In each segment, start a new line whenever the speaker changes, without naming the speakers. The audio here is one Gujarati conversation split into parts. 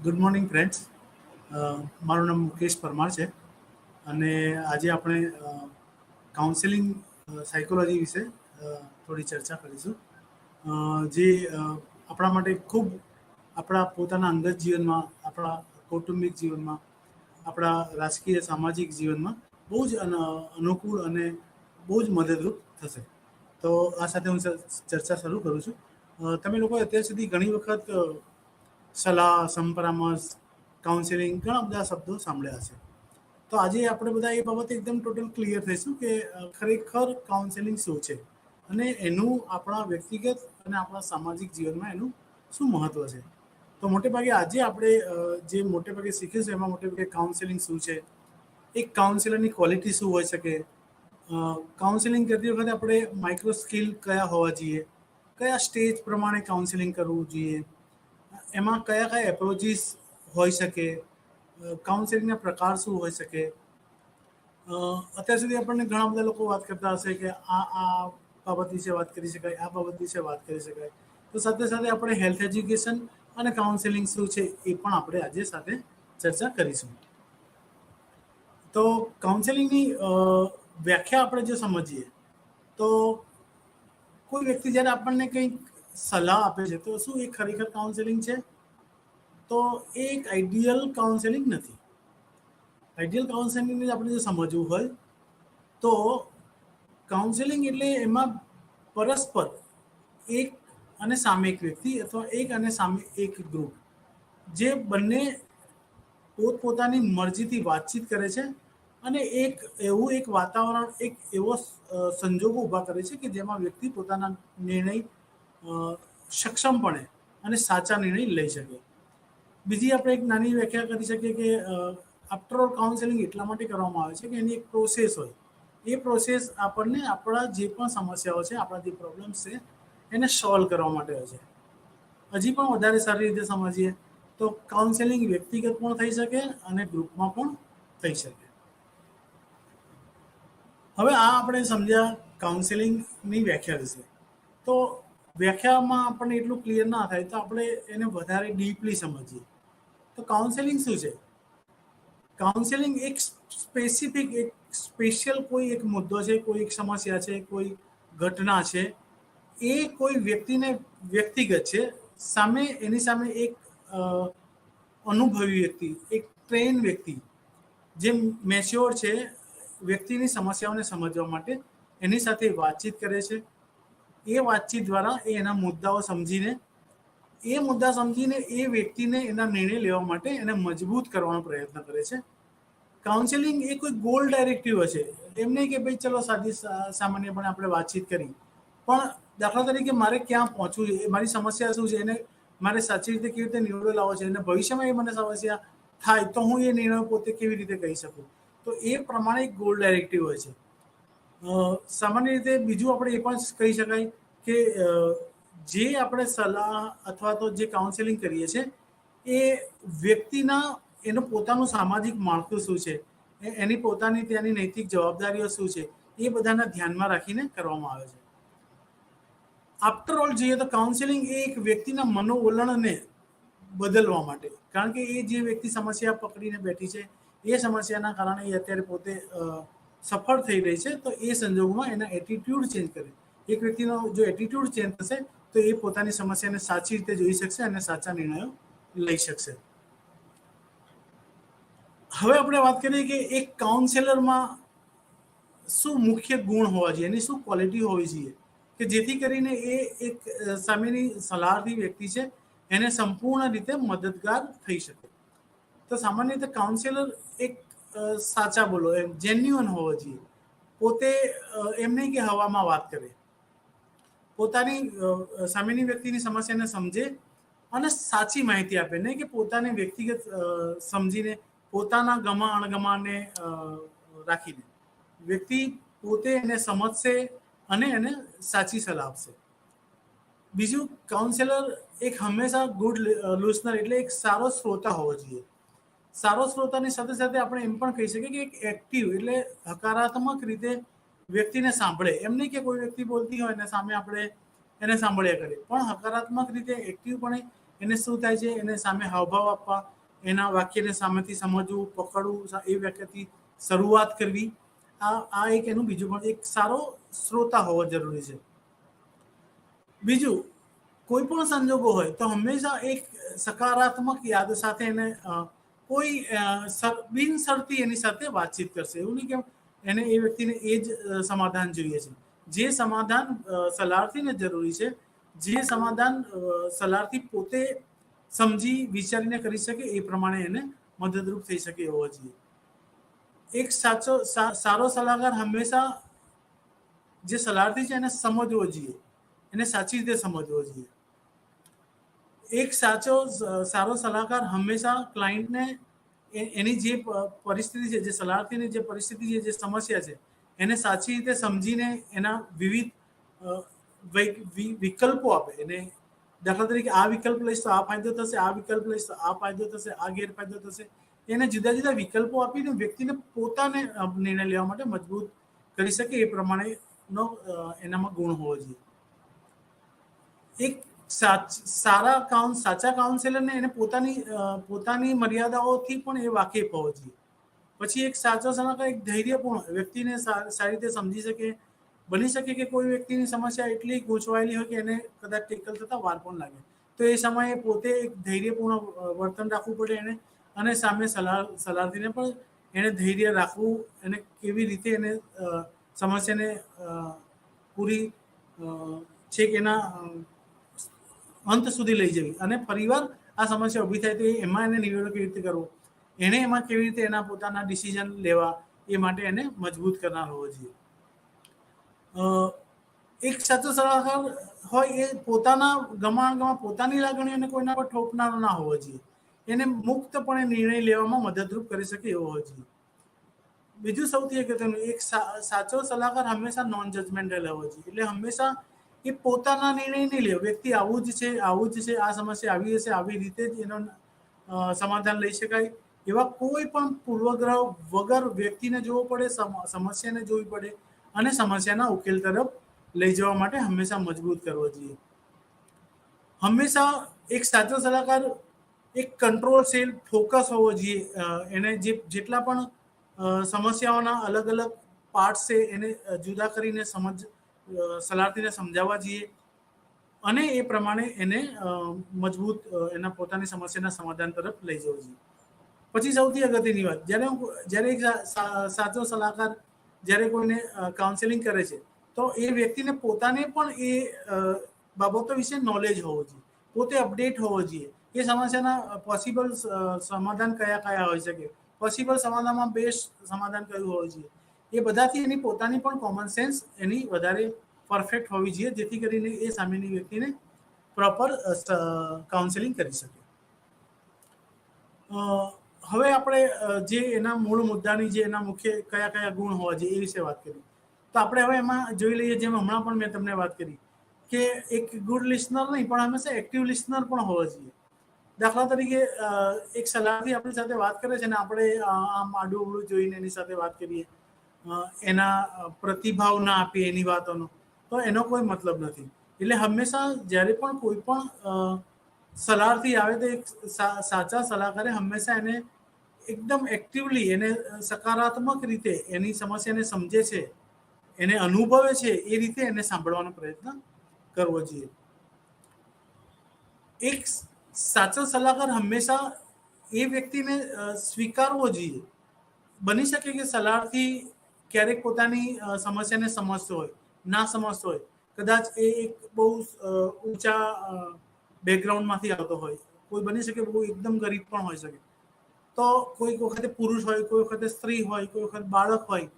Good morning friends. મારું નામ મુકેશ પરમાર છે અને આજે આપણે કાઉન્સેલિંગ સાયકોલોજી વિશે થોડી ચર્ચા કરીશું, જે આપણા માટે ખૂબ આપણા પોતાના અંગત જીવનમાં, આપણા કૌટુંબિક જીવનમાં, આપણા રાજકીય સામાજિક જીવનમાં બહુ જ અનુકૂળ અને બહુ જ મદદરૂપ થશે. તો આ સાથે હું ચર્ચા શરૂ કરું છું. તમે લોકો અત્યાર સુધી ઘણી વખત સલાહ, સંપરામર્શ, કાઉન્સેલિંગ ઘણા બધા શબ્દો સાંભળ્યા હશે. તો આજે આપણે બધા એ બાબતે એકદમ ટોટલ ક્લિયર થઈશું કે ખરેખર કાઉન્સેલિંગ શું છે અને એનું આપણા વ્યક્તિગત અને આપણા સામાજિક જીવનમાં એનું શું મહત્વ છે. તો મોટે ભાગે આજે આપણે જે મોટે ભાગે શીખીશું એમાં મોટે ભાગે કાઉન્સેલિંગ શું છે, એક કાઉન્સેલરની ક્વોલિટી શું હોઈ શકે, કાઉન્સેલિંગ કરતી વખતે આપણે માઇક્રો સ્કિલ કયા હોવા જોઈએ, કયા સ્ટેજ પ્રમાણે કાઉન્સેલિંગ કરવું જોઈએ, એમાં કયા કયા એપ્રોચીસ હોઈ શકે, કાઉન્સેલિંગના પ્રકાર શું હોઈ શકે. અત્યાર સુધી આપણને ઘણા બધા લોકો વાત કરતા હશે કે આ બાબત વિશે વાત કરી શકાય, આ બાબત વિશે વાત કરી શકાય. તો સાથે સાથે આપણે હેલ્થ એજ્યુકેશન અને કાઉન્સેલિંગ શું છે એ પણ આપણે આજે સાથે ચર્ચા કરીશું. તો કાઉન્સેલિંગની વ્યાખ્યા આપણે જો સમજીએ તો કોઈ વ્યક્તિ જ્યારે આપણને કંઈક સલાહ આપે છે તો શું એ ખરેખર કાઉન્સેલિંગ છે? તો એ એક આઈડિયલ કાઉન્સેલિંગ નથી. આઈડિયલ કાઉન્સેલિંગને આપણે જો સમજવું હોય તો કાઉન્સેલિંગ એટલે એમાં પરસ્પર એક અને સામે એક વ્યક્તિ અથવા એક અને સામે એક ગ્રુપ, જે બંને પોતપોતાની મરજીથી વાતચીત કરે છે અને એક વાતાવરણ, એક એવો સંજોગો ઊભા કરે છે કે જેમાં વ્યક્તિ પોતાના નિર્ણય સક્ષમપણે અને સાચા નિર્ણય લઈ શકે. બીજી આપણે એક નાની વ્યાખ્યા કરી શકીએ કે આફ્ટર ઓલ કાઉન્સેલિંગ એટલા માટે કરવામાં આવે છે કે એની એક પ્રોસેસ હોય. એ પ્રોસેસ આપણને આપણા જે પણ સમસ્યાઓ છે, આપણા જે પ્રોબ્લેમ્સ છે એને સોલ્વ કરવા માટે હોય છે. હજી પણ વધારે સારી રીતે સમજીએ તો કાઉન્સેલિંગ વ્યક્તિગત પણ થઈ શકે અને ગ્રુપમાં પણ થઈ શકે. હવે આ આપણે સમજ્યા કાઉન્સેલિંગની વ્યાખ્યા વિશે. તો વ્યાખ્યામાં આપણને એટલું ક્લિયર ના થાય તો આપણે એને વધારે ડીપલી સમજીએ. તો કાઉન્સેલિંગ શું છે? કાઉન્સેલિંગ એક સ્પેસિફિક, એક સ્પેશિયલ કોઈ એક મુદ્દો છે, કોઈ એક સમસ્યા છે, કોઈ ઘટના છે, એ કોઈ વ્યક્તિને વ્યક્તિગત છે, સામે એની સામે એક અનુભવી વ્યક્તિ, એક ટ્રેન વ્યક્તિ જે મેચ્યોર છે, વ્યક્તિની સમસ્યાઓને સમજવા માટે એની સાથે વાતચીત કરે છે. એ વાતચીત દ્વારા એ એના મુદ્દાઓ સમજીને એ વ્યક્તિને એના નિર્ણય લેવા માટે એને મજબૂત કરવાનો પ્રયત્ન કરે છે. કાઉન્સેલિંગ એ કોઈ ગોલ ડાયરેક્ટિવ હશે, એમ નહીં કે ભાઈ ચલો સામાન્યપણે આપણે વાતચીત કરી, પણ દાખલા તરીકે મારે ક્યાં પહોંચવું છે, મારી સમસ્યા શું છે, એને મારે સાચી રીતે કેવી રીતે નિર્ણય લાવવો છે અને ભવિષ્યમાં એ મને સમસ્યા થાય તો હું એ નિર્ણય પોતે કેવી રીતે કહી શકું. તો એ પ્રમાણે એક ગોલ ડાયરેક્ટિવ હોય છે. સામાન્ય રીતે બીજું આપણે એ પણ કહી શકાય કે જે આપણે સલાહ અથવા તો જે કાઉન્સેલિંગ કરીએ છીએ એ વ્યક્તિના એનું પોતાનું સામાજિક માળખું શું છે, એની પોતાની ત્યાંની નૈતિક જવાબદારીઓ શું છે, એ બધાને ધ્યાનમાં રાખીને કરવામાં આવે છે. આફ્ટર ઓલ જોઈએ તો કાઉન્સેલિંગ એ એક વ્યક્તિના મનોવલણને બદલવા માટે, કારણ કે એ જે વ્યક્તિ સમસ્યા પકડીને બેઠી છે એ સમસ્યાના કારણે એ અત્યારે પોતે સફળ થઈ રહી છે, તો એ સંજોગોમાં એના એટીટ્યુડ ચેન્જ કરે. એક વ્યક્તિનો જો એટીટ્યુડ ચેન્જ થશે તો એ પોતાની સમસ્યાને સાચી રીતે જોઈ શકશે અને સાચા નિર્ણયો લઈ શકશે. હવે આપણે વાત કરીએ કે એક કાઉન્સેલરમાં શું મુખ્ય ગુણ હોવા જોઈએ, એની શું ક્વોલિટી હોવી જોઈએ કે જેથી કરીને એ એક સામેની સલાહથી વ્યક્તિ છે એને સંપૂર્ણ રીતે મદદગાર થઈ શકે. તો સામાન્ય રીતે કાઉન્સેલર એક સાચા બોલો, એમ જેન્યુઅન હોવો જોઈએ. પોતે એમ નહીં કે હવામાં વાત કરે, પોતાની સામેની વ્યક્તિની સમસ્યાને સમજે અને સાચી માહિતી આપે, નહીં કે પોતાને વ્યક્તિગત સમજીને પોતાના ગમા અણગમાને રાખીને. વ્યક્તિ પોતે એને સમજશે અને એને સાચી સલાહ આપશે. બીજું, કાઉન્સેલર એક હંમેશા ગુડ લિસનર એટલે એક સારો શ્રોતા હોવો જોઈએ. સારો શ્રોતાની સાથે સાથે આપણે એમ પણ કહી શકીએ કે એક એક્ટિવ એટલે હકારાત્મક રીતે વ્યક્તિને સાંભળે. એમ નહીં કે કોઈ વ્યક્તિ બોલતી હોય ને સામે આપણે એને સાંભળ્યા કરીએ, પણ હકારાત્મક રીતે એક્ટિવપણે એને શું થાય છે, એને સામે હાવભાવ આપવા, એના વાક્યને સામેથી સમજવું, પકડવું, એ વાક્યથી શરૂઆત કરવી. આ એક એનું બીજું પણ એક સારો શ્રોતા હોવો જરૂરી છે. બીજું, કોઈ પણ સંજોગો હોય તો હંમેશા એક સકારાત્મક યાદ સાથે એને કોઈ બિનશરતી એની સાથે વાતચીત કરશે. એવું નહીં કે એને એ વ્યક્તિને એ જ સમાધાન જોઈએ છે. જે સમાધાન સલાહથીને જરૂરી છે, જે સમાધાન સલાહથી પોતે સમજી વિચારીને કરી શકે, એ પ્રમાણે એને મદદરૂપ થઈ શકે એવો જોઈએ. એક સારો સલાહકાર હંમેશા જે સલાહથી છે એને સમજવો જોઈએ, એને સાચી રીતે સમજવો જોઈએ. એક સારો સલાહકાર હંમેશા ક્લાયન્ટને એની જે પરિસ્થિતિ છે, જે સલાહથીની જે પરિસ્થિતિ છે, જે સમસ્યા છે, એને સાચી રીતે સમજીને એના વિવિધ વિકલ્પો આપે. એને દાખલા તરીકે આ વિકલ્પ લઈશ તો આ ફાયદો થશે, આ વિકલ્પ લઈશ તો આ ફાયદો થશે, આ ગેરફાયદો થશે. એને જુદા જુદા વિકલ્પો આપીને વ્યક્તિને પોતાને નિર્ણય લેવા માટે મજબૂત કરી શકે એ પ્રમાણેનો એનામાં ગુણ હોવો જોઈએ. એક સાચા કાઉન્સેલરને એને પોતાની મર્યાદાઓથી પણ એ વાકેફ હોવો જોઈએ. પછી એક સાચો સલાહકાર એક ધૈર્યપૂર્ણ વ્યક્તિને સારી રીતે સમજી શકે. બની શકે કે કોઈ વ્યક્તિની સમસ્યા એટલી ગૂંચવાયેલી હોય કે એને કદાચ ટેકલ થતા વાર પણ લાગે, તો એ સમયે પોતે એક ધૈર્યપૂર્ણ વર્તન રાખવું પડે એને, અને સામે સલાહથીને પણ એને ધૈર્ય રાખવું, એને કેવી રીતે એને સમસ્યાને પૂરી છેક એના અંત સુધી લઈ જવી, અને ફરીવાર આ સમસ્યા ઊભી થાય તો એમાં એને નિવેડો કેવી રીતે કરવો, એને એમાં કેવી રીતે એના પોતાના ડિસિઝન લેવા, એ માટે એને મજબૂત કરનાર હોવો જોઈએ. એક સાચો સલાહકાર હોય એ પોતાના ગમાણમાં પોતાની લાગણીઓને કોઈના પર ઠોપનારો ના હોવો જોઈએ. એને મુક્તપણે નિર્ણય લેવામાં મદદરૂપ કરી શકે એવો હોવો જોઈએ. બીજું સૌથી અગત્યનું, એક સાચો સલાહકાર હંમેશા નોન જજમેન્ટલ હોવો જોઈએ. એટલે હંમેશા એ પોતાના નિર્ણય નહીં લે, વ્યક્તિ આવું જ છે, આ સમસ્યા આવી હશે, આવી રીતે જ એનો સમાધાન લઈ શકાય, એવા કોઈ પણ પૂર્વગ્રહ વગર વ્યક્તિને જોવો પડે, સમસ્યાને જોવી પડે, અને સમસ્યાના ઉકેલ તરફ લઈ જવા માટે હંમેશા મજબૂત કરવો જોઈએ. હંમેશા એક સાચો સલાહકાર એક કંટ્રોલશીલ ફોકસ હોવો જોઈએ. એને જેટલા પણ સમસ્યાઓના અલગ અલગ પાર્ટ છે એને જુદા કરીને સલાહથીને સમજાવવા જોઈએ, અને એ પ્રમાણે એને મજબૂત એના પોતાની સમસ્યાના સમાધાન તરફ લઈ જવું જોઈએ. પછી સૌથી અગત્યની વાત, જ્યારે એક સાચો સલાહકાર જ્યારે કોઈને કાઉન્સેલિંગ કરે છે, તો એ વ્યક્તિને પોતાને પણ એ બાબતો વિશે નોલેજ હોવું જોઈએ, પોતે અપડેટ હોવો જોઈએ. એ સમસ્યાના પોસિબલ સમાધાન કયા કયા હોઈ શકે, પોસિબલ સમાધાનમાં બેસ્ટ સમાધાન કયું હોવું જોઈએ, એ બધાથી એની પોતાની પણ કોમન સેન્સ એની વધારે પરફેક્ટ હોવી જોઈએ, જેથી કરીને એ સામેની વ્યક્તિને પ્રોપર કાઉન્સેલિંગ કરી શકે. હવે આપણે જે એના મૂળ મુદ્દાની જે એના મુખ્ય કયા કયા ગુણ હોવા જોઈએ એ વિશે વાત કરી. તો આપણે હવે એમાં જોઈ લઈએ, જેમ હમણાં પણ મેં તમને વાત કરી કે એક ગુડ લિસનર નહીં પણ હંમેશા એક્ટિવ લિસનર પણ હોવો જોઈએ. દાખલા તરીકે એક સલાહથી આપણી સાથે વાત કરે છે ને આપણે આમ આડું અવળું જોઈને એની સાથે વાત કરીએ, એના પ્રતિભાવ ના આપીએ એની વાતોનો, તો એનો કોઈ મતલબ નથી. એટલે હંમેશા જ્યારે પણ કોઈ પણ સલાહથી આવે તો એક સાચા સલાહકારે હંમેશા એને એકદમ એક્ટિવલી, એને સકારાત્મક રીતે એની સમસ્યાને સમજે છે, એને અનુભવે છે, એ રીતે એને સાંભળવાનો પ્રયત્ન કરવો જોઈએ. એક સાચો સલાહકાર હંમેશા એ વ્યક્તિને સ્વીકારવો જોઈએ. બની શકે કે સલાહથી ક્યારેક પોતાની સમસ્યાને સમજતો હોય, ના સમજતો હોય, કદાચ એ એક બહુ ઊંચા બેકગ્રાઉન્ડમાંથી આવતો હોય, કોઈ બની શકે બહુ એકદમ ગરીબ પણ હોઈ શકે, તો કોઈક વખતે પુરુષ હોય, કોઈ વખતે સ્ત્રી હોય, કોઈ વખત બાળક હોય,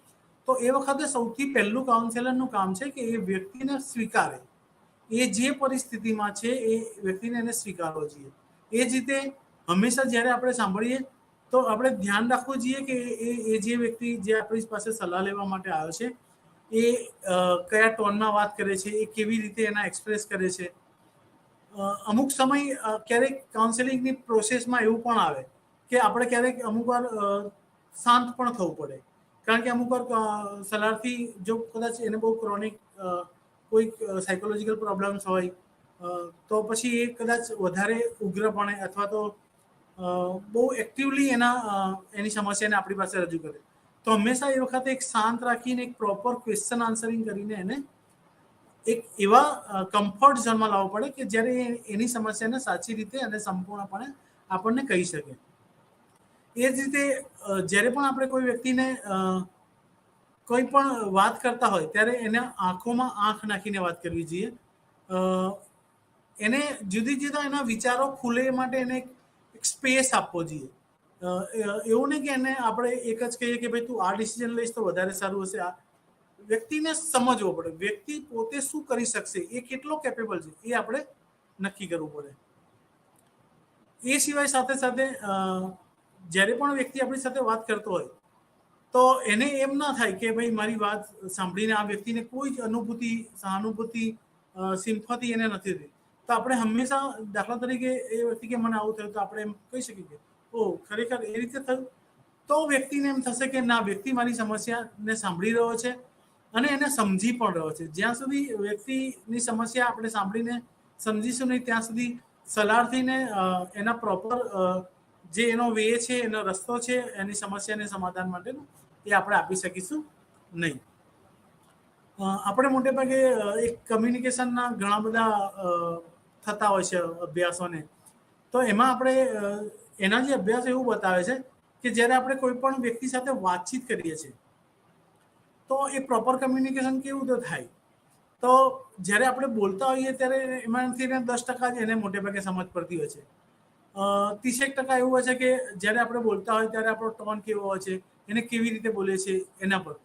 તો એ વખતે સૌથી પહેલું કાઉન્સેલરનું કામ છે કે એ વ્યક્તિને સ્વીકારે. એ જે પરિસ્થિતિમાં છે એ વ્યક્તિને એને સ્વીકારવો જોઈએ. એ જ રીતે હંમેશા જ્યારે આપણે સાંભળીએ તો આપણે ધ્યાન રાખવું જોઈએ કે એ જે વ્યક્તિ જે આપણી પાસે સલાહ લેવા માટે આવ્યો છે એ કયા ટોનમાં વાત કરે છે, એ કેવી રીતે એના એક્સપ્રેસ કરે છે. અમુક સમય ક્યારેક કાઉન્સેલિંગની પ્રોસેસમાં એવું પણ આવે કે આપણે ક્યારેક અમુક વાર શાંત પણ થવું પડે, કારણ કે અમુક વાર સલાહથી જો કદાચ એને બહુ ક્રોનિક કોઈક સાયકોલોજીકલ પ્રોબ્લેમ્સ હોય, તો પછી એ કદાચ વધારે ઉગ્રપણે અથવા તો બહુ એક્ટિવલી એની સમસ્યાને આપણી પાસે રજૂ કરે. તો હંમેશા એ વખતે એક શાંત રાખીને એક પ્રોપર ક્વેશ્ચન આન્સરિંગ કરીને એને એક એવા કમ્ફર્ટ ઝોનમાં લાવવો પડે કે જ્યારે એની સમસ્યાને સાચી રીતે અને સંપૂર્ણપણે આપણને કહી શકે. એ જ રીતે જ્યારે પણ આપણે કોઈ વ્યક્તિને કોઈ પણ વાત કરતા હોય ત્યારે એને આંખોમાં આંખ નાખીને વાત કરવી જોઈએ. એને જુદી જુદા એના વિચારો ખુલે માટે એને એક સ્પેસ આપવો જોઈએ. એવું નહીં કે એને આપણે એક જ કહીએ કે ભાઈ તું આ ડિસિઝન લઈશ તો વધારે સારું હશે. આ વ્યક્તિને સમજવો પડે, વ્યક્તિ પોતે શું કરી શકશે, એ કેટલો કેપેબલ છે એ આપણે નક્કી કરવું પડે. એ સિવાય સાથે સાથે જ્યારે પણ વ્યક્તિ આપણી સાથે વાત કરતો હોય તો એને એમ ના થાય કે ભાઈ મારી વાત સાંભળીને આ વ્યક્તિને કોઈ જ અનુભૂતિ, સહાનુભૂતિ, સિમ્પથી એને નથી થતી. તો આપણે હંમેશા દાખલા તરીકે એ વ્યક્તિ કે મને આવું થયું તો આપણે એમ કહી શકીએ કે ઓ ખરેખર એ રીતે થયું. તો વ્યક્તિને એમ થશે કે ના, વ્યક્તિ મારી સમસ્યાને સાંભળી રહ્યો છે અને એને સમજી પણ રહ્યો છે. જ્યાં સુધી વ્યક્તિની સમસ્યા આપણે સાંભળીને સમજીશું નહીં ત્યાં સુધી સલાહથીને એના પ્રોપર જે એનો વે છે, એનો રસ્તો છે એની સમસ્યાને સમાધાન માટેનો, એ આપણે આપી શકીશું નહીં. આપણે મોટે ભાગે એક કમ્યુનિકેશનના ઘણા બધા થતા હોય છે અભ્યાસોને. તો એમાં આપણે એના જે અભ્યાસ એવું બતાવે છે કે જ્યારે આપણે કોઈ પણ વ્યક્તિ સાથે વાતચીત કરીએ છીએ તો એ પ્રોપર કમ્યુનિકેશન કેવું તો થાય. તો જ્યારે આપણે બોલતા હોઈએ ત્યારે એમાંથી 10% જ એને મોટે ભાગે સમજ પડતી હોય છે. 30% એવું હોય છે કે જ્યારે આપણે બોલતા હોય ત્યારે આપણો ટોન કેવો હોય છે, એને કેવી રીતે બોલે છે એના પર.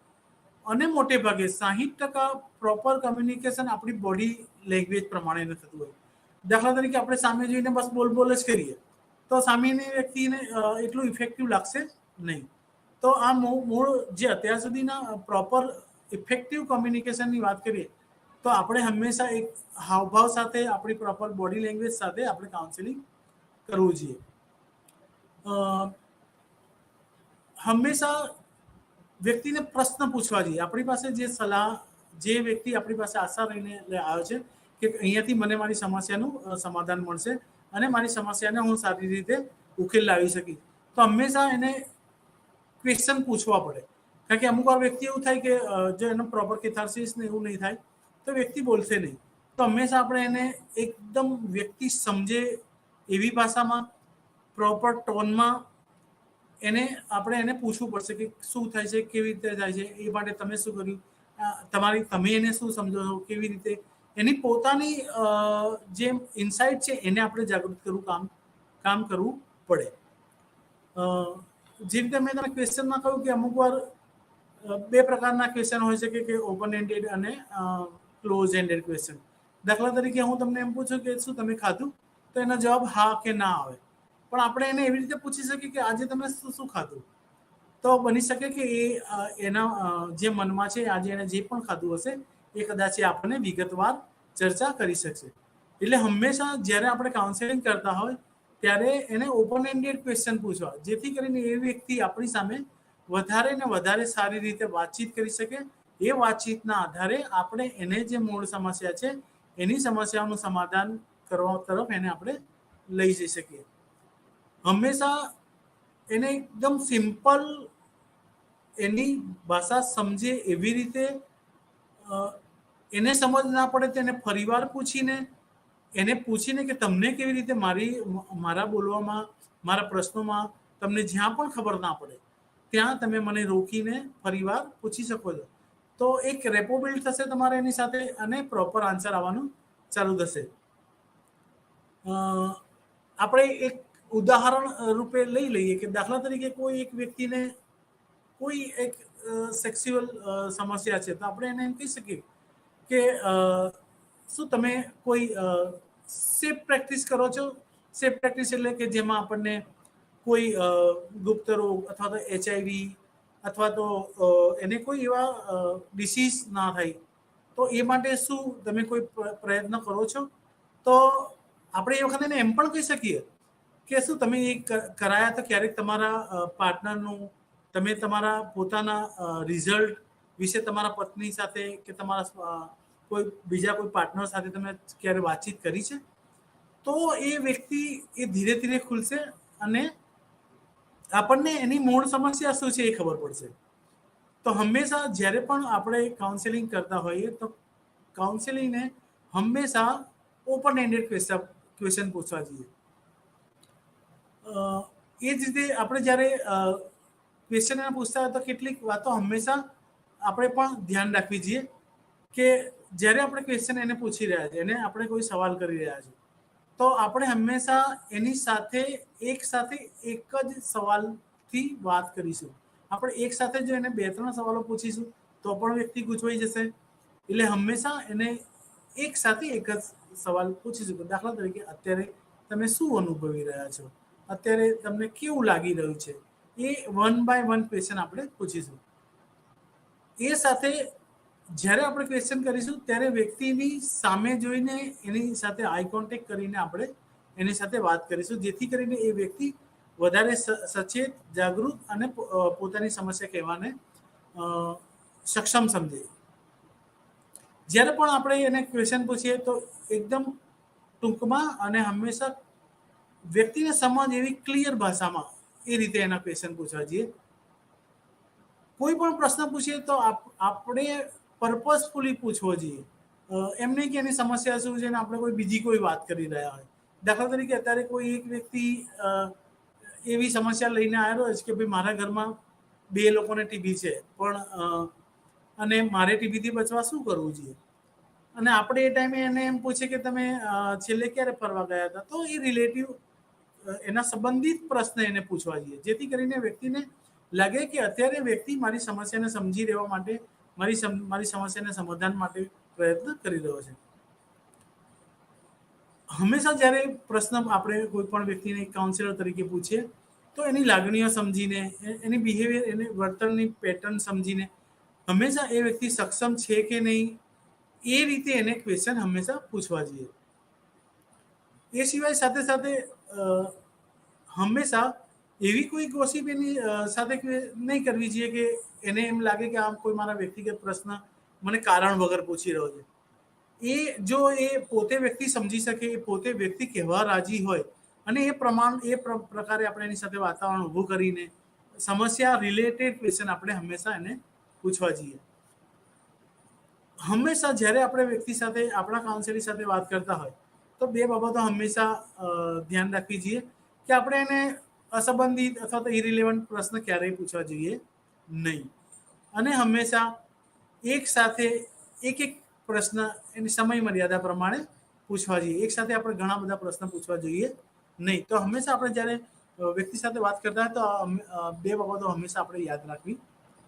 અને મોટે ભાગે 60% પ્રોપર કમ્યુનિકેશન આપણી બોડી લેંગ્વેજ પ્રમાણે થતું હોય. દાખલા તરીકે આપણે સામે જોઈને બસ બોલ જ કરીએ તો સામેની વ્યક્તિને એટલું ઇફેક્ટિવ લાગશે નહીં. તો આ મૂળ જે અત્યાર સુધીના પ્રોપર ઇફેક્ટિવ કમ્યુનિકેશનની વાત કરીએ તો આપણે હંમેશા એક હાવભાવ સાથે, આપણી પ્રોપર બોડી લેંગ્વેજ સાથે આપણે કાઉન્સેલિંગ કરવું જોઈએ. હંમેશા વ્યક્તિને પ્રશ્ન પૂછવા જોઈએ. આપણી પાસે જે સલાહ, જે વ્યક્તિ આપણી પાસે આશા લઈને આવ્યો છે કે અહીંયાથી મને મારી સમસ્યાનું સમાધાન મળશે અને મારી સમસ્યાને હું સારી રીતે ઉકેલ લાવી શકીશ, તો હંમેશા એને ક્વેશ્ચન પૂછવા પડે. કારણ કે અમુક વાર વ્યક્તિ એવું થાય કે જો એનો પ્રોપર કેથાર્સિસ ને એવું નહીં થાય તો વ્યક્તિ બોલશે નહીં. તો હંમેશા આપણે એને એકદમ વ્યક્તિ સમજે એવી ભાષામાં, પ્રોપર ટોનમાં આપણે એને પૂછવું પડશે કે શું થાય છે, કેવી રીતે થાય છે, એ માટે તમે શું કર્યું, તમે એને શું સમજો છો, કેવી રીતે એની પોતાની જે ઇનસાઇટ છે એને આપણે જાગૃત કરવું કામ કરવું પડે. જે રીતે મેં તમે ક્વેશ્ચનમાં કહ્યું કે અમુક વાર 2 પ્રકારના ક્વેશ્ચન હોય છે કે ઓપન એન્ડેડ અને ક્લોઝ એન્ડેડ ક્વેશ્ચન. દાખલા તરીકે હું તમને એમ પૂછું કે શું તમે ખાધું, તો એનો જવાબ હા કે ના આવે. પણ આપણે એને એવી રીતે પૂછી શકીએ કે આજે તમે શું ખાધું. તો બની શકે કે એના જે મનમાં છે, આજે એને જે પણ ખાધું હશે એ કદાચ આપણને વિગતવાર ચર્ચા કરી શકશે. એટલે હંમેશા જ્યારે આપણે કાઉન્સેલિંગ કરતા હોય ત્યારે એને ઓપન એન્ડેડ ક્વેશ્ચન પૂછવા, જેથી કરીને એ વ્યક્તિ આપણી સામે વધારે ને વધારે સારી રીતે વાતચીત કરી શકે. એ વાતચીતના આધારે આપણે એને જે મૂળ સમસ્યા છે એની સમસ્યાનું સમાધાન કરવા તરફ એને આપણે લઈ જઈ શકીએ. હંમેશા એને એકદમ સિમ્પલ, એની ભાષા સમજે એવી રીતે, એને સમજ ના પડે તેને ફરીવાર પૂછીને કે તમને કેવી રીતે મારા બોલવામાં, મારા પ્રશ્નોમાં તમને જ્યાં પણ ખબર ના પડે ત્યાં તમે મને રોકીને ફરીવાર પૂછી શકો છો. તો એક રેપો બિલ્ડ થશે તમારે એની સાથે અને પ્રોપર આન્સર આવવાનું ચાલુ થશે. આપણે એક ઉદાહરણ રૂપે લઈ લઈએ કે દાખલા તરીકે કોઈ એક વ્યક્તિને કોઈ એક સેક્સ્યુઅલ સમસ્યા છે તો આપણે એને એમ કહી શકીએ કે શું તમે કોઈ સેફ પ્રેક્ટિસ કરો છો. સેફ પ્રેક્ટિસ એટલે કે જેમાં આપણને કોઈ ગુપ્ત રોગ અથવા તો HIV અથવા તો એને કોઈ એવા ડિસીઝ ના થાય, તો એ માટે શું તમે કોઈ પ્રયત્ન કરો છો. તો આપણે એ વખતે એમ પણ કહી શકીએ કે શું તમે એ કરાયા તો ક્યારેક તમારા પાર્ટનરનું, તમે તમારા પોતાના રિઝલ્ટ વિશે તમારા પત્ની સાથે કે તમારા કોઈ બીજા કોઈ પાર્ટનર સાથે તમે ક્યારે વાતચીત કરી છે, તો એ વ્યક્તિ એ ધીરે ધીરે ખુલશે અને આપણને એની મૂળ સમસ્યા શું છે એ ખબર પડશે. તો હંમેશા જ્યારે પણ આપણે કાઉન્સેલિંગ કરતા હોઈએ તો કાઉન્સેલિંગને હંમેશા ઓપન એન્ડેડ ક્વેશ્ચન પૂછવા જોઈએ. એ જ રીતે આપણે જ્યારે ક્વેશ્ચન પૂછતા હોય તો કેટલીક વાતો હંમેશા આપણે પણ ધ્યાન રાખવી જોઈએ કે જ્યારે આપણે ક્વેશ્ચન એને પૂછી રહ્યા છીએ, એને આપણે કોઈ સવાલ કરી રહ્યા છીએ, તો આપણે હંમેશા એની સાથે એક જ સવાલથી વાત કરીશું. આપણે એક સાથે જો એને 2-3 સવાલો પૂછીશું તો પણ વ્યક્તિ ગૂંચવાઈ જશે. એટલે હંમેશા એને એક સાથે એક જ સવાલ પૂછીશું. દાખલા તરીકે અત્યારે તમે શું અનુભવી રહ્યા છો, અત્યારે તમને કેવું લાગી રહ્યું છે, એ 1 by 1 ક્વેશ્ચન આપણે પૂછીશું. એ સાથે જ્યારે આપણે ક્વેશ્ચન કરીશું ત્યારે વ્યક્તિની સામે જોઈને એની સાથે આઈ કોન્ટેક્ટ કરીને આપણે એની સાથે વાત કરીશું, જેથી કરીને એ વ્યક્તિ વધારે સચેત, જાગૃત અને પોતાની સમસ્યા કહેવાને સક્ષમ સમજે. જ્યારે પણ આપણે એને ક્વેશ્ચન પૂછીએ તો એકદમ ટૂંકમાં અને હંમેશા વ્યક્તિને સમજ એવી ક્લિયર ભાષામાં એ રીતે એના ક્વેશ્ચન પૂછવા જોઈએ. કોઈ પણ પ્રશ્ન પૂછીએ તો આપણે પર્પઝફુલી પૂછવો જોઈએ. એમ નહીં કે એની સમસ્યા શું છે ને આપણે બીજી કોઈ વાત કરી રહ્યા હોય. દાખલા તરીકે અત્યારે કોઈ એક વ્યક્તિ એવી સમસ્યા લઈને આવ્યો છે કે ભાઈ મારા ઘરમાં 2 લોકોને ટીબી છે, પણ અને મારે ટીબીથી બચવા શું કરવું જોઈએ, અને આપણે એ ટાઈમે એને એમ પૂછે કે તમે છેલ્લે ક્યારે ફરવા ગયા હતા, તો એ રિલેટિવ એના સંબંધિત પ્રશ્ન એને પૂછવા જોઈએ, જેથી કરીને વ્યક્તિને લાગે કે અત્યારે વ્યક્તિ મારી સમસ્યાને સમજી રહેવા માટે, મારી સમસ્યાને સમાધાન માટે પ્રયત્ન કરી રહ્યો છે. હંમેશા જ્યારે પ્રશ્ન આપણે કોઈ પણ વ્યક્તિને કાઉન્સેલર તરીકે પૂછીએ તો એની લાગણીઓ સમજીને, એની બિહેવિયર, એની વર્તનની પેટર્ન સમજીને હંમેશા એ વ્યક્તિ સક્ષમ છે કે નહીં એ રીતે એને ક્વેશ્ચન હંમેશા પૂછવા જોઈએ. એ સિવાય સાથે સાથે હંમેશા એવી કોઈ ગોસિપ એની સાથે નહીં કરવી જોઈએ કે એને એમ લાગે કે આમ કોઈ મારા વ્યક્તિગત પ્રશ્ન મને કારણ વગર પૂછી રહ્યો છે. જો એ પોતે વ્યક્તિ સમજી શકે, એ પોતે વ્યક્તિ કહેવા રાજી હોય અને એ પ્રકારે આપણે એની સાથે વાતાવરણ ઊભું કરીને સમસ્યા રિલેટેડ ક્વેશ્ચન આપણે હંમેશા એને પૂછવા જોઈએ. હંમેશા જ્યારે આપણે વ્યક્તિ સાથે, આપણા કાઉન્સેલિંગ સાથે વાત કરતા હોય તો 2 બાબતો હંમેશા ધ્યાન રાખવી જોઈએ કે આપણે એને અસંબંધિત અથવા તો ઇરિલેવન્ટ પ્રશ્ન ક્યારેય પૂછવા જોઈએ નહીં, અને હંમેશા એક સાથે એક પ્રશ્ન એની સમય મર્યાદા પ્રમાણે પૂછવા જોઈએ. એક સાથે આપણે ઘણા બધા પ્રશ્ન પૂછવા જોઈએ નહીં. તો હંમેશા આપણે જ્યારે વ્યક્તિ સાથે વાત કરતા હોય તો 2 બાબતો હંમેશા આપણે યાદ રાખવી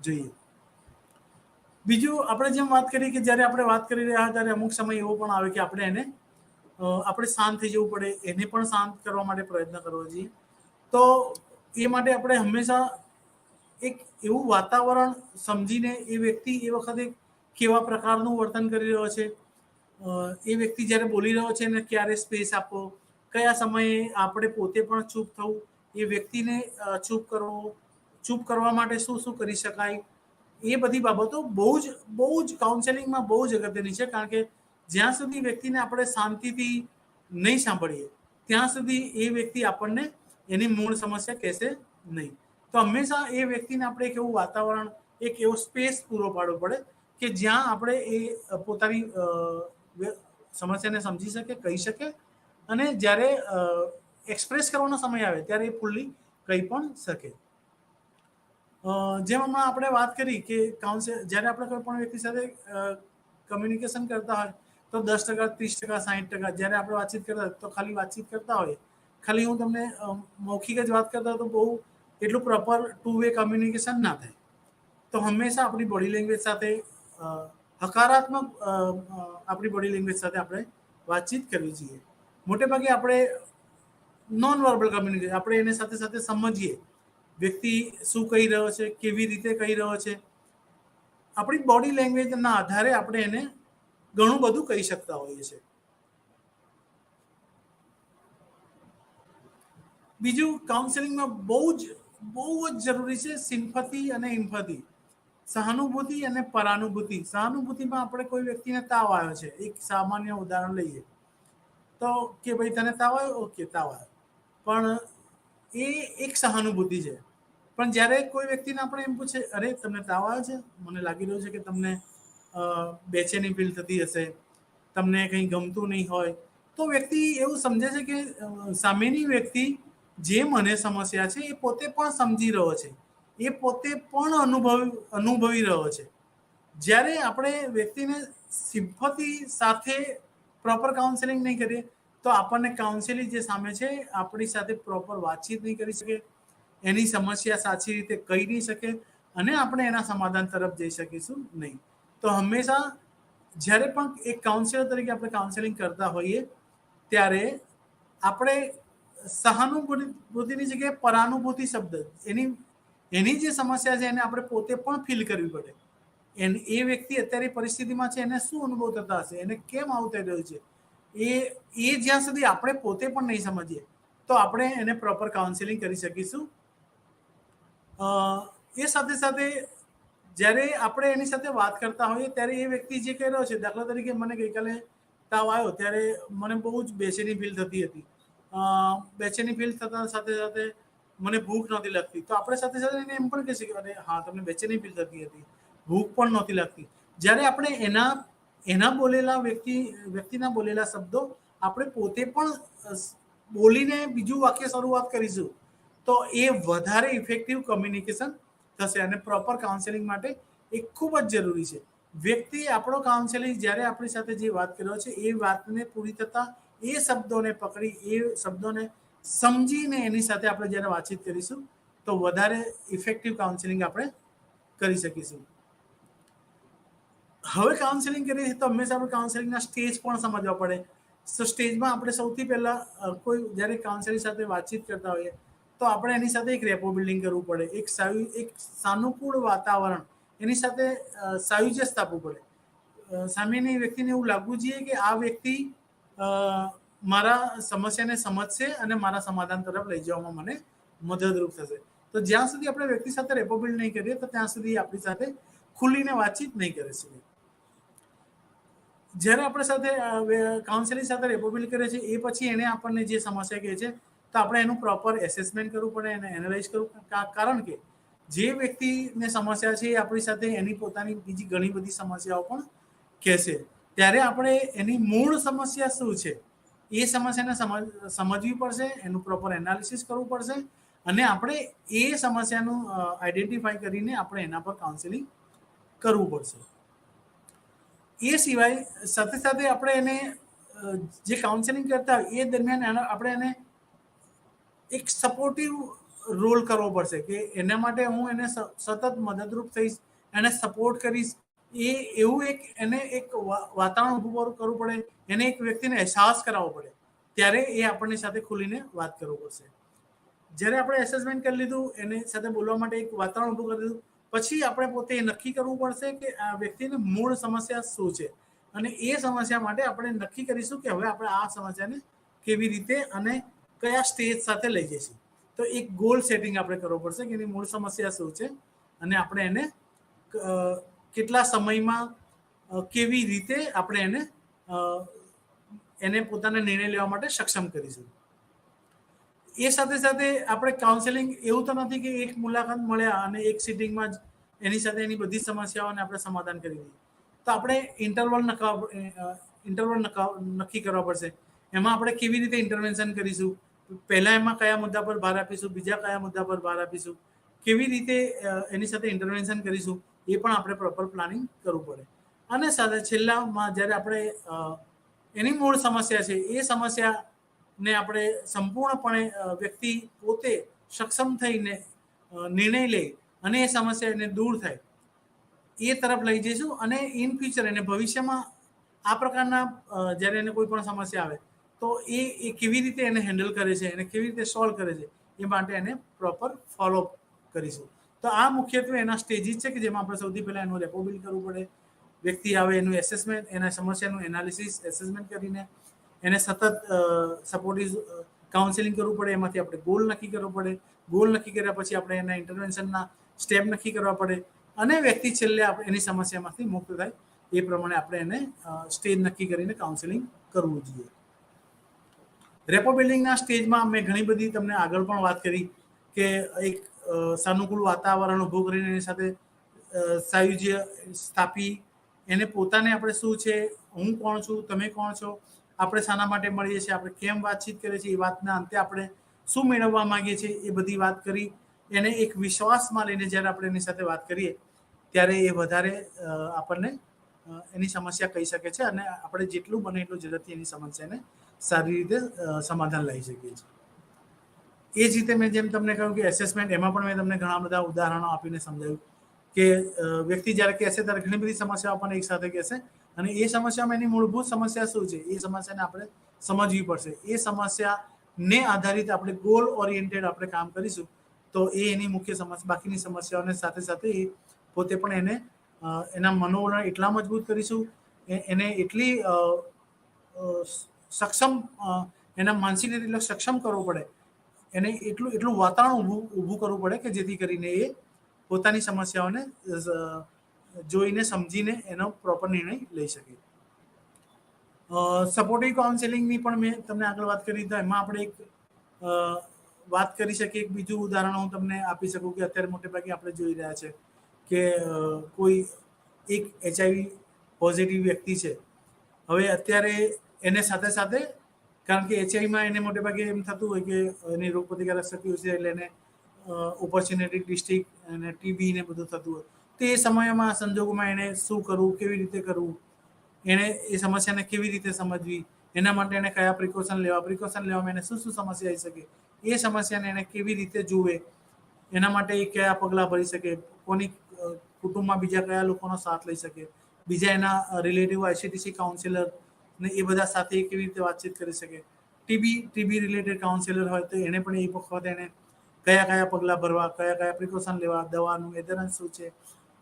જોઈએ. બીજું, આપણે જેમ વાત કરી કે જ્યારે આપણે વાત કરી રહ્યા ત્યારે અમુક સમય એવો પણ આવે કે આપણે શાંત થઈ જવું પડે, એને પણ શાંત કરવા માટે પ્રયત્ન કરવો જોઈએ. તો એ માટે આપણે હંમેશા એક એવું વાતાવરણ સમજીને એ વ્યક્તિ એ વખતે કેવા પ્રકારનું વર્તન કરી રહ્યો છે, એ વ્યક્તિ જ્યારે બોલી રહ્યો છે એને ક્યારે સ્પેસ આપવો, કયા સમયે આપણે પોતે પણ ચૂપ થવું, એ વ્યક્તિને ચૂપ કરવા માટે શું શું કરી શકાય, એ બધી બાબતો બહુ જ કાઉન્સેલિંગમાં બહુ જ અગત્યની છે. કારણ કે જ્યાં સુધી વ્યક્તિને આપણે શાંતિથી નહીં સાંભળીએ ત્યાં સુધી એ વ્યક્તિ આપણને એની મૂળ સમસ્યા કહેશે નહીં. તો હંમેશા એ વ્યક્તિને આપણે એક એવું વાતાવરણ, એક એવો સ્પેસ પૂરો પાડવો પડે કે જ્યાં આપણે એ પોતાની સમસ્યાને સમજી શકે, કહી શકે, અને જ્યારે એક્સપ્રેસ કરવાનો સમય આવે ત્યારે એ ફૂલ્લી કહી પણ શકે. જેમ હમણાં આપણે વાત કરી કે જ્યારે આપણે કોઈ પણ વ્યક્તિ સાથે કમ્યુનિકેશન કરતા હોય તો 10%, 30%, 60%, જ્યારે આપણે વાતચીત કરતા હોય તો ખાલી વાતચીત કરતા હોઈએ, ખાલી હું તમને મૌખિક જ વાત કરતા હોય તો બહુ એટલું પ્રોપર 2 વે કમ્યુનિકેશન ના થાય. તો હંમેશા આપણી બોડી લેંગ્વેજ સાથે હકારાત્મક આપણી બોડી લેંગ્વેજ સાથે આપણે વાતચીત કરવી જોઈએ. મોટે ભાગે આપણે નોન વર્બલ કમ્યુનિકેશન, આપણે એને સાથે સાથે સમજીએ વ્યક્તિ શું કહી રહ્યો છે, કેવી રીતે કહી રહ્યો છે, આપણી બોડી લેંગ્વેજના આધારે આપણે એને ઘણું બધું કહી શકતા હોઈએ છીએ. બીજું, કાઉન્સેલિંગમાં બહુ જ જરૂરી છે સિમ્પથી અને ઇમ્પથી. સહાનુભૂતિ અને પરાનુભૂતિ. સહાનુભૂતિમાં આપણે કોઈ વ્યક્તિને તાવ આવ્યો છે, એક સામાન્ય ઉદાહરણ લઈએ તો કે ભાઈ તને તાવ આવ્યો, ઓકે તાવ આવ્યો, પણ એ એક સહાનુભૂતિ છે. પણ જ્યારે કોઈ વ્યક્તિને આપણે એમ પૂછે, અરે તમને તાવ આવ્યો છે, મને લાગી રહ્યું છે કે તમને બેચેની ફીલ થતી હશે, તમને કંઈ ગમતું નહીં હોય, તો વ્યક્તિ એવું સમજે છે કે સામેની વ્યક્તિ જે મને સમસ્યા છે એ પોતે પણ સમજી રહ્યો છે, એ પોતે પણ અનુભવી રહ્યો છે. જ્યારે આપણે વ્યક્તિને સિમ્પથી સાથે પ્રોપર કાઉન્સેલિંગ નહીં કરીએ તો આપણને કાઉન્સેલિંગ જે સામે છે આપણી સાથે પ્રોપર વાતચીત નહીં કરી શકે, એની સમસ્યા સાચી રીતે કહી નહીં શકે અને આપણે એના સમાધાન તરફ જઈ શકીશું નહીં. તો હંમેશા જ્યારે પણ એક કાઉન્સેલર તરીકે આપણે કાઉન્સેલિંગ કરતા હોઈએ ત્યારે આપણે સહાનુભૂતિની જગ્યાએ પરાનુભૂતિ શબ્દ, એની જે સમસ્યા છે એને આપણે પોતે પણ ફીલ કરવી પડે. એ વ્યક્તિ અત્યારે પરિસ્થિતિમાં છે, એને શું અનુભવ થતા હશે, એને કેમ આવું થઈ રહ્યું છે, એ જ્યાં સુધી આપણે પોતે પણ નહીં સમજીએ તો આપણે એને પ્રોપર કાઉન્સેલિંગ કરી શકીશું. એ સાથે સાથે જ્યારે આપણે એની સાથે વાત કરતા હોઈએ ત્યારે એ વ્યક્તિ જે કહી રહ્યો છે, દાખલા તરીકે મને ગઈકાલે તાવ આવ્યો ત્યારે મને બહુ જ બેચેની ફીલ થતી હતી. બેચેની ફીલ થતા સાથે સાથે મને ભૂખ નહોતી લાગતી, તો આપણે સાથે સાથે એને એમ પણ કહી શકીએ, અરે હા તમને બેચેની ફીલ થતી હતી, ભૂખ પણ નહોતી લાગતી. જ્યારે આપણે એના બોલેલા વ્યક્તિના બોલેલા શબ્દો આપણે પોતે પણ બોલીને બીજું વાક્ય શરૂઆત કરીશું તો એ વધારે ઇફેક્ટિવ કમ્યુનિકેશન થશે અને પ્રોપર કાઉન્સેલિંગ માટે એ ખૂબ જ જરૂરી છે. વ્યક્તિ આપણો કાઉન્સેલિંગ જ્યારે આપણી સાથે જે વાત કર્યો છે એ વાતને પૂરી થતા એ શબ્દોને પકડી, એ શબ્દોને સમજીને એની સાથે આપણે જ્યારે વાતચીત કરીશું તો વધારે ઇફેક્ટિવ કાઉન્સેલિંગ આપણે કરી શકીશું. હવે કાઉન્સેલિંગ કરીએ તો હંમેશા આપણે કાઉન્સેલિંગના સ્ટેજ પણ સમજવા પડે. તો સ્ટેજમાં આપણે સૌથી પહેલાં કોઈ જ્યારે કાઉન્સેલિંગ સાથે વાતચીત કરતા હોઈએ તો આપણે એની સાથે એક રેપો બિલ્ડિંગ કરવું પડે, એક સાનુકૂળ વાતાવરણ એની સાથે સાયુજ્ય સ્થાપવું પડે. સામેની વ્યક્તિને એવું લાગવું જોઈએ કે આ વ્યક્તિ મારા સમસ્યાને સમજશે અને મારા સમાધાન તરફ લઈ જવામાં મને મદદરૂપ થશે. તો જ્યાં સુધી આપણે વ્યક્તિ સાથે રેપો બિલ્ડ નહીં કરીએ તો ત્યાં સુધી આપણી સાથે ખુલીને વાતચીત નહીં કરી શકીએ. જ્યારે આપણે સાથે કાઉન્સેલિંગ સાથે રેપો બિલ્ડ કરીએ છીએ એ પછી એને આપણને જે સમસ્યા કહે છે તો આપણે એનું પ્રોપર એસેસમેન્ટ કરવું પડે, એને એનાલાઇઝ કરવું, કારણ કે જે વ્યક્તિને સમસ્યા છે એ આપણી સાથે એની પોતાની બીજી ઘણી બધી સમસ્યાઓ પણ કહેશે. ત્યારે આપણે એની મૂળ સમસ્યા શું છે એ સમસ્યાને સમજવી પડશે, એનું પ્રોપર એનાલિસિસ કરવું પડશે અને આપણે એ સમસ્યાનું આઈડેન્ટિફાઈ કરીને આપણે એના પર કાઉન્સેલિંગ કરવું પડશે. એ સિવાય સાથે સાથે આપણે એને જે કાઉન્સેલિંગ કરતા હોય એ દરમિયાન આપણે એને એક સપોર્ટિવ રોલ કરવો પડશે કે એના માટે હું એને સતત મદદરૂપ થઈશ, એને સપોર્ટ કરીશ. એવું એને એક વાતાવરણ ઊભું કરવું પડે, એને એક વ્યક્તિને અહેસાસ કરાવવો પડે, ત્યારે એ આપણની સાથે ખુલીને વાત કરવું પડશે. જ્યારે આપણે એસેસમેન્ટ કરી લીધું, એની સાથે બોલવા માટે એક વાતાવરણ ઊભું કરી દીધું, પછી આપણે પોતે નક્કી કરવું પડશે કે આ વ્યક્તિની મૂળ સમસ્યા શું છે અને એ સમસ્યા માટે આપણે નક્કી કરીશું કે હવે આપણે આ સમસ્યાને કેવી રીતે અને કયા સ્ટેજ સાથે લઈ જઈશું. તો એક ગોલ સેટિંગ આપણે કરવું પડશે કે એની મૂળ સમસ્યા શું છે અને આપણે એને કેટલા સમયમાં કેવી રીતે આપણે એને પોતાના નિર્ણય લેવા માટે સક્ષમ કરીશું. એ સાથે સાથે આપણે કાઉન્સેલિંગ એવું તો નથી કે એક મુલાકાત મળ્યા અને એક સિટિંગમાં જ એની સાથે એની બધી સમસ્યાઓને આપણે સમાધાન કરી દઈએ. તો આપણે ઇન્ટરવલ નક્કી કરવા પડશે. એમાં આપણે કેવી રીતે ઇન્ટરવેન્શન કરીશું, પહેલા એમાં કયા મુદ્દા પર ભાર આપીશું, બીજા કયા મુદ્દા પર ભાર આપીશું, કેવી રીતે એની સાથે ઇન્ટરવેન્શન કરીશું, એ પણ આપણે પ્રોપર પ્લાનિંગ કરવું પડે. અને સાથે છેલ્લામાં જ્યારે આપણે એની મૂળ સમસ્યા છે એ સમસ્યાને આપણે સંપૂર્ણપણે વ્યક્તિ પોતે સક્ષમ થઈને નિર્ણય લે અને એ સમસ્યા એને દૂર થાય એ તરફ લઈ જઈશું. અને ઇન ફ્યુચર એને ભવિષ્યમાં આ પ્રકારના જ્યારે એને કોઈ પણ સમસ્યા આવે તો એ કેવી રીતે એને હેન્ડલ કરે છે, એને કેવી રીતે સોલ્વ કરે છે એ માટે એને પ્રોપર ફોલોઅપ કરીશું. તો આ મુખ્યત્વે એના સ્ટેજીસ છે કે જેમાં આપણે સૌથી પહેલાં એનું રેપો બિલ્ડ કરવું પડે. વ્યક્તિ આવે એનું એસેસમેન્ટ, એના સમસ્યાનું એનાલિસિસ એસેસમેન્ટ કરીને એને સતત સપોર્ટિવ કાઉન્સેલિંગ કરવું પડે. એમાંથી આપણે ગોલ નક્કી કરવો પડે. ગોલ નક્કી કર્યા પછી આપણે એના ઇન્ટરવેન્શનના સ્ટેપ નક્કી કરવા પડે. અને વ્યક્તિ છેલ્લે એની સમસ્યામાંથી મુક્ત થાય એ પ્રમાણે આપણે એને સ્ટેજ નક્કી કરીને કાઉન્સેલિંગ કરવું જોઈએ. રેપો બિલ્ડિંગના સ્ટેજમાં મેં ઘણી બધી તમને આગળ પણ વાત કરી કે એક સાનુકૂળ વાતાવરણ ઊભું કરીને એની સાથે સાયુજ્ય સ્થાપી એને પોતાને આપણે શું છે, હું કોણ છું, તમે કોણ છો, આપણે શાના માટે મળીએ છીએ, આપણે કેમ વાતચીત કરીએ છીએ, એ વાતના અંતે આપણે શું મેળવવા માંગીએ છીએ એ બધી વાત કરી એને એક વિશ્વાસમાં લઈને જ્યારે આપણે એની સાથે વાત કરીએ ત્યારે એ વધારે આપણને એની સમસ્યા કહી શકે છે અને આપણે જેટલું બને એટલું ઝડપથી એની સમસ્યાને સારી રીતે સમાધાન લાવી શકીએ છીએ. એ જ રીતે મેં જેમ તમને કહ્યું કે એસેસમેન્ટ, એમાં પણ મેં તમને ઘણા બધા ઉદાહરણો આપીને સમજાવ્યું કે વ્યક્તિ જ્યારે કહેશે ત્યારે ઘણી બધી સમસ્યાઓ પણ એક સાથે કહેશે અને એ સમસ્યામાં એની મૂળભૂત સમસ્યા શું છે એ સમસ્યાને આપણે સમજવી પડશે. એ સમસ્યાને આધારિત આપણે ગોલ ઓરિએન્ટેડ આપણે કામ કરીશું તો એ એની મુખ્ય સમસ્યા, બાકીની સમસ્યાઓને સાથે સાથે એ પોતે પણ એને એના મનોવરણ એટલા મજબૂત કરીશું, એને એટલી સક્ષમ, એના માનસિક રીતે એટલો સક્ષમ કરવો પડે, એને એટલું વાતાવરણ ઊભું કરવું પડે કે જેથી કરીને એ પોતાની સમસ્યાઓને જોઈને સમજીને એનો પ્રોપર નિર્ણય લઈ શકે. સપોર્ટિવ કાઉન્સેલિંગની પણ મેં તમને આગળ વાત કરી તો એમાં આપણે એક વાત કરી શકીએ. એક બીજું ઉદાહરણ હું તમને આપી શકું કે અત્યારે મોટે ભાગે આપણે જોઈ રહ્યા છે કે કોઈ એક HIV પોઝિટિવ વ્યક્તિ છે. હવે અત્યારે એને સાથે સાથે, કારણ કે HIVમાં એને મોટે ભાગે એમ થતું હોય કે એની રોગ પ્રતિકારક શક્તિ છે એટલે એને ઓપોર્ચ્યુનિટી ડિસ્ટ્રિક્ટ અને TB ને બધું થતું હોય તો એ સમયમાં સંજોગોમાં એને શું કરવું, કેવી રીતે કરવું, એને એ સમસ્યાને કેવી રીતે સમજવી, એના માટે એને કયા પ્રિકોશન લેવામાં એને શું સમસ્યા આવી શકે, એ સમસ્યાને એને કેવી રીતે જુએ, એના માટે એ કયા પગલાં ભરી શકે, કોની કુટુંબમાં બીજા કયા લોકોનો સાથ લઈ શકે, બીજા એના રિલેટિવ ICTC કાઉન્સિલર ને એ બધા સાથે કેવી રીતે વાતચીત કરી શકે. ટીબી રિલેટેડ કાઉન્સિલર હોય તો એને પણ એ વખતે એને કયા પગલાં ભરવા, કયા પ્રિકોશન લેવા, દવાનું એડરન્સ શું છે,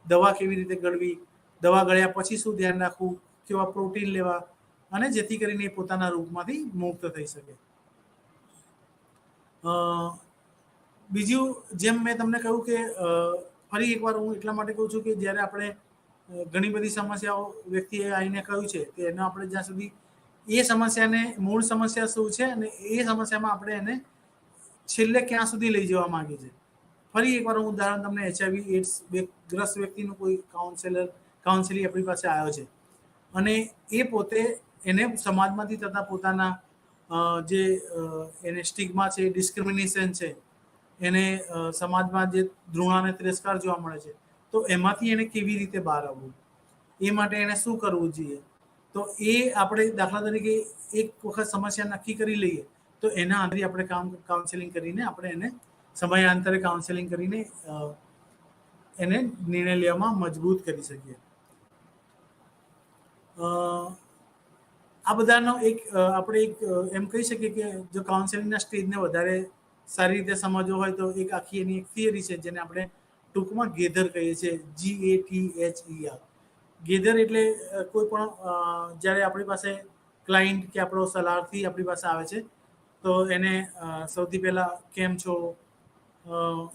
દવા કેવી રીતે ગળવી, દવા ગળ્યા પછી શું ધ્યાન રાખવું, કેવા પ્રોટીન લેવા, અને જેથી કરીને એ પોતાના રોગમાંથી મુક્ત થઈ શકે. બીજું જેમ મેં તમને કહ્યું કે ફરી એકવાર હું એટલા માટે કહું છું કે જ્યારે આપણે ઘણી બધી સમસ્યાઓ વ્યક્તિએ આવીને કહ્યું છે કે એને આપણે જ્યાં સુધી એ સમસ્યાને, મૂળ સમસ્યા શું છે અને એ સમસ્યામાં આપણે એને છેલ્લે ક્યાં સુધી લઈ જવા માંગીએ છીએ. ફરી એકવાર હું ઉદાહરણ તમને HIV AIDS ગ્રસ્ત વ્યક્તિનું કોઈ કાઉન્સેલિંગ આપણી પાસે આવ્યો છે અને એ પોતે એને સમાજમાંથી થતા પોતાના જે એને સ્ટિગ્મા છે, ડિસ્ક્રિમિનેશન છે, એને સમાજમાં જે ધૃણા અને તિરસ્કાર જોવા મળે છે તો એમાંથી એને કેવી રીતે બહાર આવવું, એ માટે એને શું કરવું જોઈએ. તો એ આપણે દાખલા તરીકે એક વખત સમસ્યા નક્કી કરી લઈએ તો એના આધારે આપણે કાઉન્સેલિંગ કરીને આપણે એને સમયાંતરે કાઉન્સેલિંગ કરીને એને નિર્ણય લેવામાં મજબૂત કરી શકીએ. આ બધાનો આપણે એમ કહી શકીએ કે જો કાઉન્સેલિંગના સ્ટેજને વધારે સારી રીતે સમજવો હોય તો એક આખી એની એક થિયરી છે જેને આપણે ટૂંકમાં ગેધર કહીએ છીએ, GATHER. ગેધર એટલે કોઈ પણ જ્યારે આપણી પાસે ક્લાયન્ટ કે આપણો સલાહથી આપણી પાસે આવે છે તો એને સૌથી પહેલાં કેમ છો,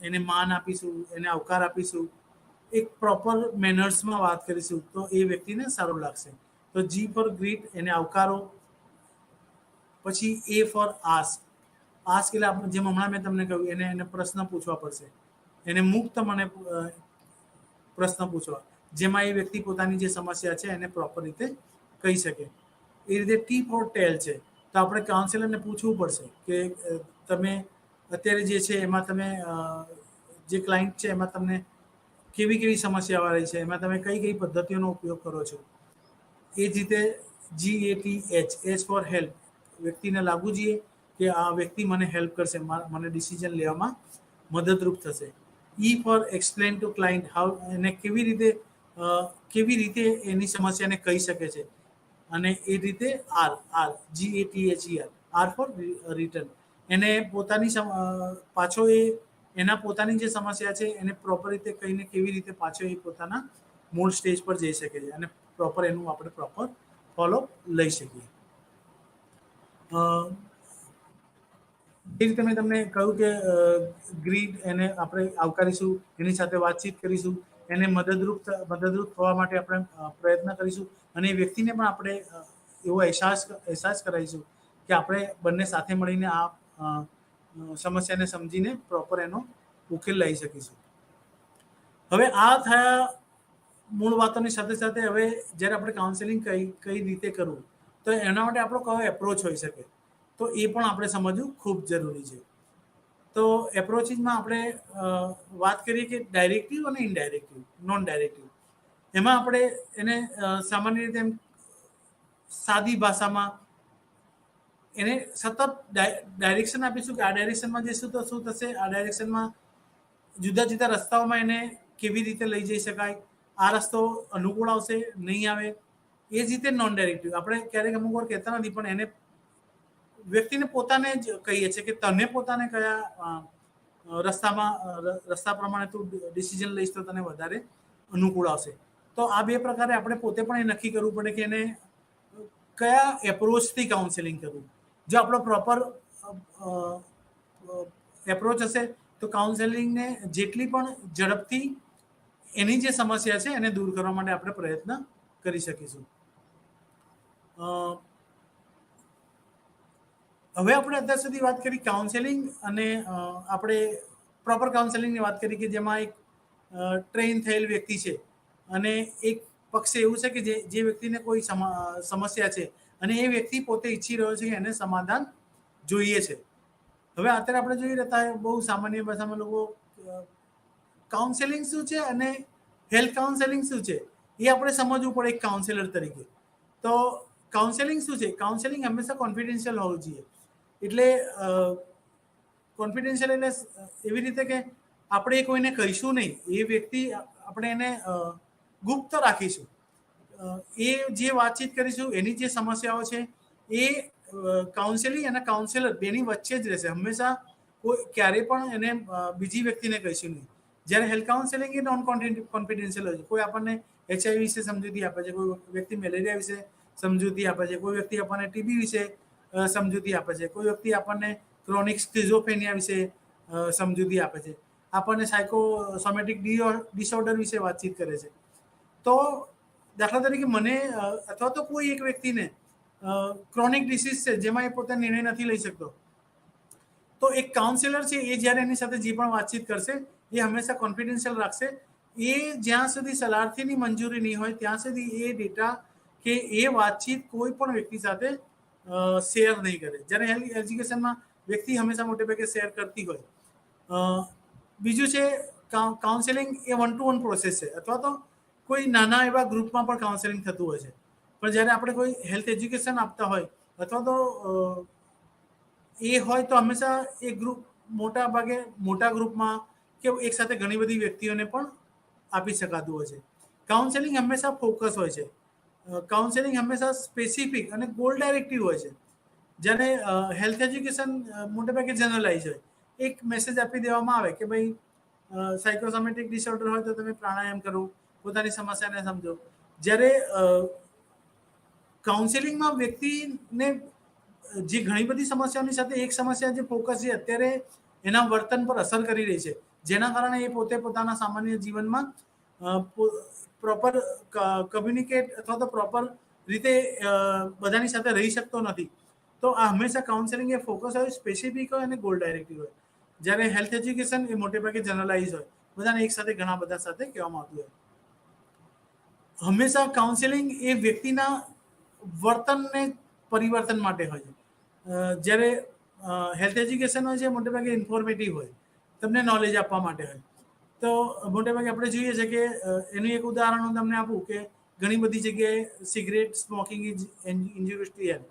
એને માન આપીશું, એને આવકાર આપીશું, એક પ્રોપર મેનર્સમાં વાત કરીશું તો એ વ્યક્તિને સારું લાગશે. તો G ફોર ગ્રીટ, એને આવકારો. પછી A ફોર આસ્ક. આસ્ક એટલે જેમ હમણાં મેં તમને કહ્યું એને પ્રશ્ન પૂછવા પડશે, એને મુક્ત મને પ્રશ્ન પૂછવા જેમાં એ વ્યક્તિ પોતાની જે સમસ્યા છે એને પ્રોપર રીતે કહી શકે. એ રીતે T ફોર ટેલ છે, તો આપણે કાઉન્સેલરને પૂછવું પડશે કે તમે અત્યારે જે છે એમાં તમે જે ક્લાયન્ટ છે એમાં તમને કેવી સમસ્યાઓ રહી છે, એમાં તમે કઈ પદ્ધતિઓનો ઉપયોગ કરો છો. એ જ રીતે GATH ફોર હેલ્પ, વ્યક્તિને લાગવું જોઈએ કે આ વ્યક્તિ મને હેલ્પ કરશે, મને ડિસિઝન લેવામાં મદદરૂપ થશે. E for explain to client how, એને કેવી રીતે એની સમસ્યાને કહી શકે છે. અને એ રીતે GATHER ફોર રિટર્ન, એને પોતાની પાછો એના પોતાની જે સમસ્યા છે એને પ્રોપર રીતે કહીને કેવી રીતે પાછો એ પોતાના મૂળ સ્ટેજ પર જઈ શકે છે અને પ્રોપર એનું આપણે પ્રોપર ફોલો લઈ શકીએ. એ રીતે મેં તમને કહ્યું કે ગ્રીડ, એને આપણે આવકારીશું, એની સાથે વાતચીત કરીશું, એને મદદરૂપ થવા માટે આપણે પ્રયત્ન કરીશું અને એ વ્યક્તિને પણ આપણે એવો અહેસાસ કરાવીશું કે આપણે બંને સાથે મળીને આ સમસ્યાને સમજીને પ્રોપર એનો ઉકેલ લાવી શકીશું. હવે આ થયા મૂળ વાતોની સાથે સાથે હવે જ્યારે આપણે કાઉન્સેલિંગ કઈ રીતે કરવું, તો એના માટે આપણો કયો એપ્રોચ હોઈ શકે, તો એ પણ આપણે સમજવું ખૂબ જરૂરી છે. તો એપ્રોચીસમાં આપણે વાત કરીએ કે ડાયરેક્ટિવ અને ઇનડાયરેક્ટિવ, નોન ડાયરેક્ટિવ. એમાં આપણે એને સામાન્ય રીતે સાદી ભાષામાં એને સતત ડાયરેક્શન આપીશું કે આ ડાયરેક્શનમાં જઈશું તો શું થશે, આ ડાયરેક્શનમાં જુદા જુદા રસ્તાઓમાં એને કેવી રીતે લઈ જઈ શકાય, આ રસ્તો અનુકૂળ આવશે નહીં આવે. એ જ રીતે નોન ડાયરેક્ટિવ આપણે ક્યારેક અમુક વાર કહેતા નથી, પણ એને વ્યક્તિને પોતાને જ કહીએ છીએ કે તને પોતાને કયા રસ્તા પ્રમાણે તું ડિસિઝન લઈશ તો તને વધારે અનુકૂળ આવશે. તો આ બે પ્રકારે આપણે પોતે પણ એ નક્કી કરવું પડે કે એને કયા એપ્રોચથી કાઉન્સેલિંગ કરવું. જો આપણો પ્રોપર એપ્રોચ હશે તો કાઉન્સેલિંગને જેટલી પણ ઝડપથી એની જે સમસ્યા છે એને દૂર કરવા માટે આપણે પ્રયત્ન કરી શકીશું. હવે આપણે અત્યાર સુધી વાત કરી કાઉન્સેલિંગ અને આપણે પ્રોપર કાઉન્સેલિંગની વાત કરી કે જેમાં એક ટ્રેન થયેલ વ્યક્તિ છે અને એક પક્ષ એવું છે કે જે વ્યક્તિને કોઈ સમસ્યા છે અને એ વ્યક્તિ પોતે ઈચ્છી રહ્યો છે કે એને સમાધાન જોઈએ છે. હવે અત્યારે આપણે જોઈ રહ્યા બહુ સામાન્ય ભાષામાં લોકો કાઉન્સેલિંગ શું છે અને હેલ્થ કાઉન્સેલિંગ શું છે એ આપણે સમજવું પડે એક કાઉન્સેલર તરીકે. તો કાઉન્સેલિંગ શું છે? કાઉન્સેલિંગ હંમેશા કોન્ફિડેન્શિયલ હોવું જોઈએ. એટલે કોન્ફિડેન્શિયલ એટલે એવી રીતે કે આપણે કોઈને કહીશું નહીં, એ વ્યક્તિ આપણે એને ગુપ્ત રાખીશું. એ જે વાતચીત કરીશું એની જે સમસ્યાઓ છે એ કાઉન્સેલિંગ અને કાઉન્સેલર બેની વચ્ચે જ રહેશે. હંમેશા કોઈ ક્યારેય પણ એને બીજી વ્યક્તિને કહીશું નહીં. જ્યારે હેલ્થ કાઉન્સેલિંગ એ નોન કોન્ફિડેન્શિયલ હોય છે. કોઈ આપણને HIV વિશે સમજૂતી આપે છે, કોઈ વ્યક્તિ મેલેરિયા વિશે સમજૂતી આપે છે, કોઈ વ્યક્તિ આપણને TB વિશે સમજૂતી આપે છે, કોઈ વ્યક્તિ આપણને ક્રોનિક સ્કિઝોફ્રેનિયા વિશે સમજૂતી આપે છે, આપણને સાયકોસોમેટિક ડિસઓર્ડર વિશે વાતચીત કરે છે. તો દાખલા તરીકે મને અથવા તો કોઈ એક વ્યક્તિને ક્રોનિક ડિસીઝ છે જેમાં એ પોતે નિર્ણય નથી લઈ શકતો, તો એક કાઉન્સેલર છે એ જ્યારે એની સાથે જે પણ વાતચીત કરશે એ હંમેશા કોન્ફિડેન્શિયલ રાખશે. એ જ્યાં સુધી સલાર્થીની મંજૂરી નહીં હોય ત્યાં સુધી એ ડેટા કે એ વાતચીત કોઈ પણ વ્યક્તિ સાથે શેર નહીં કરે. જ્યારે હેલ્થ એજ્યુકેશનમાં વ્યક્તિ હંમેશા મોટે ભાગે શેર કરતી હોય. બીજું છે કાઉન્સેલિંગ એ 1-to-1 પ્રોસેસ છે, અથવા તો કોઈ નાના એવા ગ્રુપમાં પણ કાઉન્સેલિંગ થતું હોય છે. પણ જ્યારે આપણે કોઈ હેલ્થ એજ્યુકેશન આપતા હોય અથવા તો એ હોય તો હંમેશા એ ગ્રુપ મોટા ગ્રુપમાં કે એક સાથે ઘણી બધી વ્યક્તિઓને પણ આપી શકાતું હોય છે. કાઉન્સેલિંગ હંમેશા ફોકસ હોય છે. કાઉન્સેલિંગ હંમેશા સ્પેસિફિક અને ગોલ ડાયરેક્ટિવ હોય છે. જ્યારે હેલ્થ એજ્યુકેશન મોટે ભાગે જનરલાઇઝ હોય. એક મેસેજ આપી દેવામાં આવે કે ભાઈ સાયકોસોમેટિક ડિસઓર્ડર હોય તો તમે પ્રાણાયામ કરો, પોતાની સમસ્યાને સમજો. જ્યારે કાઉન્સેલિંગમાં વ્યક્તિને જે ઘણી બધી સમસ્યાઓની સાથે એક સમસ્યા જે ફોકસ છે અત્યારે એના વર્તન પર અસર કરી રહી છે, જેના કારણે એ પોતે પોતાના સામાન્ય જીવનમાં પ્રોપર કમ્યુનિકેટ અથવા તો પ્રોપર રીતે બધાની સાથે રહી શકતો નથી. તો આ હંમેશા કાઉન્સેલિંગ એ ફોકસ હોય, સ્પેસિફિક હોય અને ગોલ ડાયરેક્ટિવ હોય. જ્યારે હેલ્થ એજ્યુકેશન એ મોટે ભાગે જનરલાઇઝ હોય, બધાને એક સાથે ઘણા બધા સાથે કહેવામાં આવતું હોય. હંમેશા કાઉન્સેલિંગ એ વ્યક્તિના વર્તનને પરિવર્તન માટે હોય છે. જ્યારે હેલ્થ એજ્યુકેશન હોય છે મોટે ભાગે ઇન્ફોર્મેટિવ હોય, તમને નોલેજ આપવા માટે હોય. તો મોટે ભાગે આપણે જોઈએ છે કે એનું એક ઉદાહરણ હું તમને આપું કે ઘણી બધી જગ્યાએ cigarette smoking is injurious to health,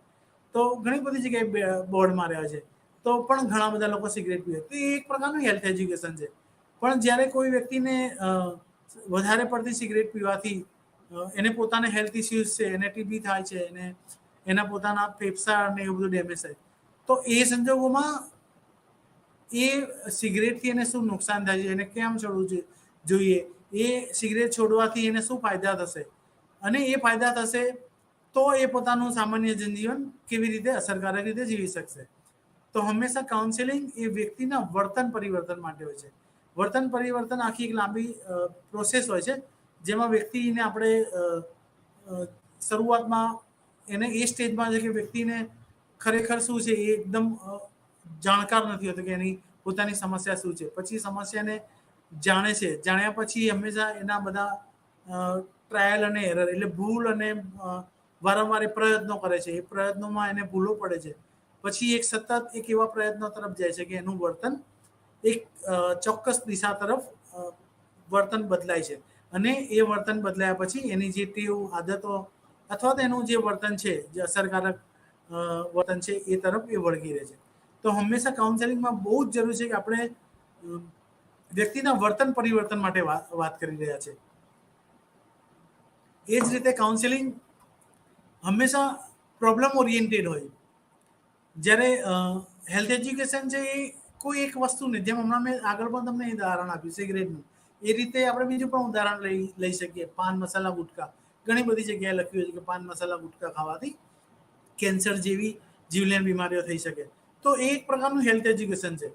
તો ઘણી બધી જગ્યાએ બોર્ડ માર્યા છે, તો પણ ઘણા બધા લોકો સિગરેટ પીવે. તો એ એક પ્રકારનું હેલ્થ એજ્યુકેશન છે. પણ જ્યારે કોઈ વ્યક્તિને વધારે પડતી સિગરેટ પીવાથી એને પોતાને હેલ્થ ઇસ્યુઝ છે, એને TB થાય છે, એને એના પોતાના ફેફસા ને એવું બધું ડેમેજ થાય, તો એ સંજોગોમાં એ સિગરેટથી એને શું નુકસાન થાય છે, એને કેમ છોડવું જોઈએ, એ સિગરેટ છોડવાથી એને શું ફાયદા થશે, અને એ ફાયદા થશે તો એ પોતાનું સામાન્ય જનજીવન કેવી રીતે અસરકારક રીતે જીવી શકશે. તો હંમેશા કાઉન્સેલિંગ એ વ્યક્તિના વર્તન પરિવર્તન માટે હોય છે. વર્તન પરિવર્તન આખી એક લાંબી પ્રોસેસ હોય છે, જેમાં વ્યક્તિને આપણે શરૂઆતમાં એને એ સ્ટેજમાં છે કે વ્યક્તિને ખરેખર શું છે એ એકદમ જાણકાર નથી હોતો કે એની પોતાની સમસ્યા શું છે. પછી સમસ્યાને જાણે છે, જાણ્યા પછી હંમેશા એના બધા ટ્રાયલ અને એરર એટલે ભૂલ અને વારંવાર એ પ્રયત્નો કરે છે. એ પ્રયત્નોમાં એને ભૂલો પડે છે. પછી એક સતત એક એવા પ્રયત્નો તરફ જાય છે કે એનું વર્તન એક ચોક્કસ દિશા તરફ વર્તન બદલાય છે, અને એ વર્તન બદલાયા પછી એની જે ટેવ આદતો અથવા તો એનું જે વર્તન છે, જે અસરકારક વર્તન છે, એ તરફ એ વળગી રહે છે. તો હંમેશા કાઉન્સેલિંગમાં બહુ જ જરૂરી છે કે આપણે વ્યક્તિના વર્તન પરિવર્તન માટે વાત કરી રહ્યા છે. એ જ રીતે કાઉન્સેલિંગ હંમેશા પ્રોબ્લેમ ઓરિએન્ટેડ હોય. જ્યારે હેલ્થ એજ્યુકેશન છે એ કોઈ એક વસ્તુ નહીં, જેમ હમણાં મેં આગળ પણ તમને ઉદાહરણ આપ્યું સિગરેટનું, એ રીતે આપણે બીજું પણ ઉદાહરણ લઈ શકીએ. પાન મસાલા ગુટકા, ઘણી બધી જગ્યાએ લખ્યું છે કે પાન મસાલા ગુટકા ખાવાથી કેન્સર જેવી જીવલેણ બીમારીઓ થઈ શકે. તો એ એક પ્રકારનું હેલ્થ એજ્યુકેશન છે.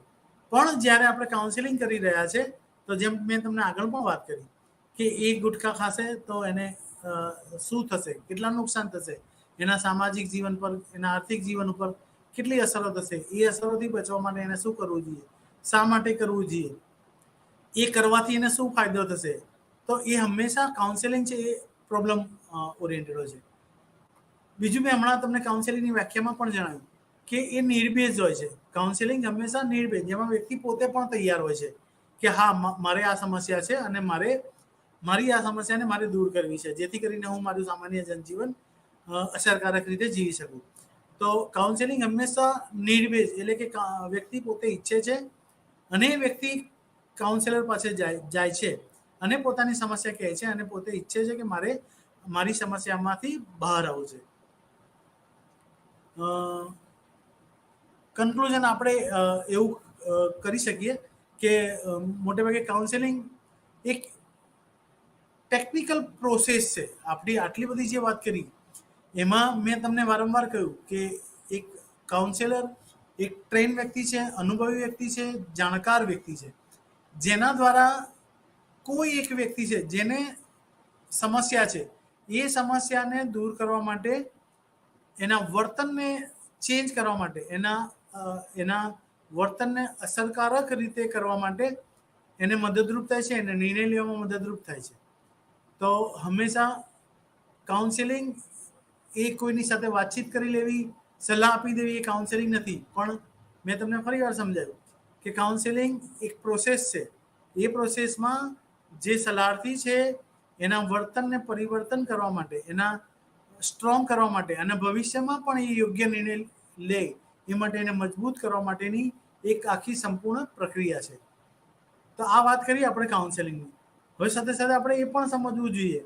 પણ જ્યારે આપણે કાઉન્સેલિંગ કરી રહ્યા છે, તો જેમ મેં તમને આગળ પણ વાત કરી કે એ ગુટખા ખાશે તો એને શું થશે, કેટલા નુકસાન થશે, એના સામાજિક જીવન પર, એના આર્થિક જીવન ઉપર કેટલી અસરો થશે, એ અસરોથી બચવા માટે એને શું કરવું જોઈએ, શા માટે કરવું જોઈએ, એ કરવાથી એને શું ફાયદો થશે. તો એ હંમેશા કાઉન્સેલિંગ છે એ પ્રોબ્લેમ ઓરિએન્ટેડ હોય છે. બીજું મેં હમણાં તમને કાઉન્સેલિંગની વ્યાખ્યામાં પણ જણાવ્યું કે એ નિર્ભેજ હોય છે. કાઉન્સેલિંગ હંમેશા નિર્ભેજ, જેમાં વ્યક્તિ પોતે પણ તૈયાર હોય છે કે હા મારે આ સમસ્યા છે અને મારી આ સમસ્યાને મારે દૂર કરવી છે, જેથી કરીને હું મારું સામાન્ય જનજીવન અસરકારક રીતે જીવી શકું. તો કાઉન્સેલિંગ હંમેશા નિર્ભેજ એટલે કે વ્યક્તિ પોતે ઈચ્છે છે અને વ્યક્તિ કાઉન્સેલર પાસે જાય છે અને પોતાની સમસ્યા કહે છે અને પોતે ઈચ્છે છે કે મારે મારી સમસ્યામાંથી બહાર આવવું છે. કન્ક્લુઝન આપણે એવું કરી શકીએ કે મોટે ભાગે કાઉન્સેલિંગ એક ટેકનિકલ પ્રોસેસ છે. આપણી આટલી બધી જે વાત કરી એમાં મેં તમને વારંવાર કહ્યું કે એક કાઉન્સેલર એક ટ્રેન વ્યક્તિ છે, અનુભવી વ્યક્તિ છે, જાણકાર વ્યક્તિ છે, જેના દ્વારા કોઈ એક વ્યક્તિ છે જેને સમસ્યા છે, એ સમસ્યાને દૂર કરવા માટે, એના વર્તનને ચેન્જ કરવા માટે, એના વર્તનને અસરકારક રીતે કરવા માટે એને મદદરૂપ થાય છે, એને નિર્ણય લેવામાં મદદરૂપ થાય છે. તો હંમેશા કાઉન્સેલિંગ એ કોઈની સાથે વાતચીત કરી લેવી, સલાહ આપી દેવી એ કાઉન્સેલિંગ નથી. પણ મેં તમને ફરી વાર સમજાવ્યું કે કાઉન્સેલિંગ એક પ્રોસેસ છે. એ પ્રોસેસમાં જે સલાહથી છે એના વર્તનને પરિવર્તન કરવા માટે, એના સ્ટ્રોંગ કરવા માટે અને ભવિષ્યમાં પણ એ યોગ્ય નિર્ણય લે એ માટે એને મજબૂત કરવા માટેની એક આખી સંપૂર્ણ પ્રક્રિયા છે. તો આ વાત કરી આપણે કાઉન્સેલિંગની. હવે સાથે સાથે આપણે એ પણ સમજવું જોઈએ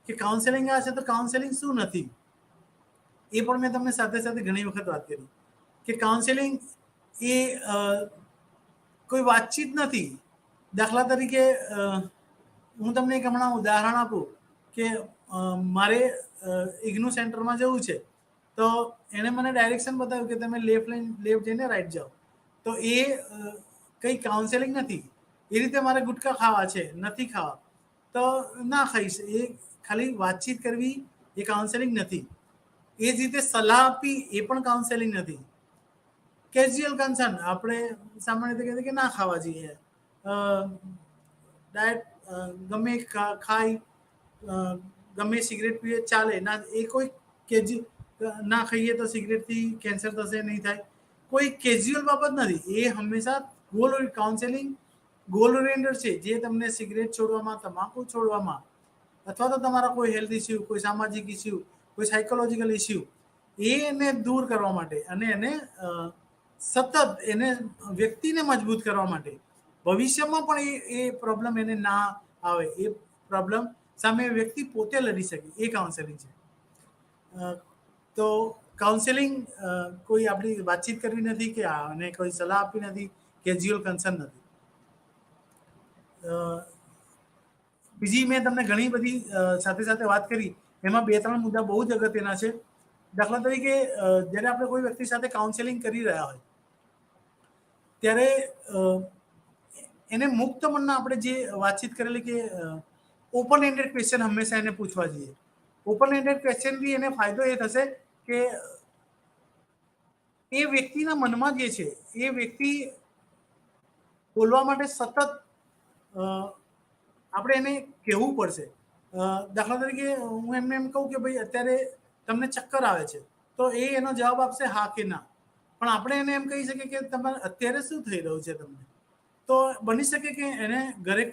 કે કાઉન્સેલિંગ આ છે તો કાઉન્સેલિંગ શું નથી. એ પણ મેં તમને સાથે સાથે ઘણી વખત વાત કરી કે કાઉન્સેલિંગ એ કોઈ વાતચીત નથી. દાખલા તરીકે હું તમને એક હમણાં ઉદાહરણ આપું કે મારે ઇગ્નુ સેન્ટરમાં જવું છે, તો એણે મને ડાયરેક્શન બતાવ્યું કે તમે લેફ્ટ જઈને રાઈટ જાઓ. તો એ કંઈ કાઉન્સેલિંગ નથી. એ રીતે મારે ગુટકા ખાવા છે, નથી ખાવા તો ના ખાઈશ. એ ખાલી વાતચીત કરવી એ કાઉન્સેલિંગ નથી. એ જ રીતે સલાહ આપવી એ પણ કાઉન્સેલિંગ નથી. કેઝ્યુઅલ કન્સર્ન, આપણે સામાન્ય રીતે કહીએ કે ના ખાવા જોઈએ, ડાયટ ગમે ખાઈ ગમે સિગરેટ પીએ ચાલે ના, એ કોઈ ના ખાઈએ તો સિગરેટથી કેન્સર થશે નહીં થાય, કોઈ કેઝ્યુઅલ બાબત નથી. એ હંમેશા કાઉન્સેલિંગ ગોલ ઓરિએન્ટેડ છે, જે તમને સિગરેટ છોડવામાં, તમાકુ છોડવામાં અથવા તો તમારા કોઈ હેલ્થ ઇસ્યુ, કોઈ સામાજિક ઇસ્યુ, કોઈ સાયકોલોજીકલ ઇસ્યુ એને દૂર કરવા માટે અને એને સતત એને વ્યક્તિને મજબૂત કરવા માટે ભવિષ્યમાં પણ એ પ્રોબ્લેમ એને ના આવે, એ પ્રોબ્લેમ સામે વ્યક્તિ પોતે લડી શકે, એ કાઉન્સેલિંગ છે. તો કાઉન્સેલિંગ કોઈ આપણી વાતચીત કરવી નથી કે અને કોઈ સલાહ આપવી નથી, કેઝ્યુઅલ કન્સર્ન નથી. બીજી મેં તમને ઘણી બધી સાથે સાથે વાત કરી, એમાં 2-3 મુદ્દા બહુ જ અગત્યના છે. દાખલા તરીકે જ્યારે આપણે કોઈ વ્યક્તિ સાથે કાઉન્સેલિંગ કરી રહ્યા હોય ત્યારે એને મુક્ત મનના આપણે જે વાતચીત કરેલી કે ઓપન એન્ડેડ ક્વેશ્ચન હંમેશા એને પૂછવા જોઈએ. ઓપન એન્ડેડ ક્વેશ્ચનથી એને ફાયદો એ થશે કે એ વ્યક્તિના મનમાં જે છે એ વ્યક્તિ બોલવા માટે સતત આપણે એને કહેવું પડશે. દાખલા તરીકે હું એમને એમ કહું કે ભાઈ અત્યારે તમને ચક્કર આવે છે, તો એ એનો જવાબ આપશે હા કે ના. પણ આપણે એને એમ કહી શકીએ કે તમારે અત્યારે શું થઈ રહ્યું છે તમને, તો બની શકે કે એને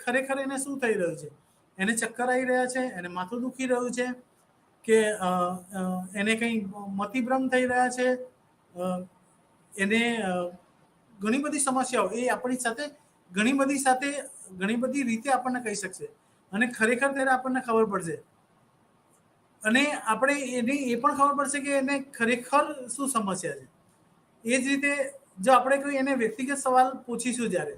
ખરેખર એને શું થઈ રહ્યું છે, એને ચક્કર આવી રહ્યા છે, એને માથું દુખી રહ્યું છે, કે એને કંઈ મતિભ્રમ થઈ રહ્યા છે, એને ઘણી બધી સમસ્યાઓ એ આપણી સાથે ઘણી બધી રીતે આપણને કહી શકશે અને ખરેખર ત્યારે આપણને ખબર પડશે અને આપણે એને એ પણ ખબર પડશે કે એને ખરેખર શું સમસ્યા છે. એ જ રીતે જો આપણે કોઈ એને વ્યક્તિગત સવાલ પૂછીશું જ્યારે,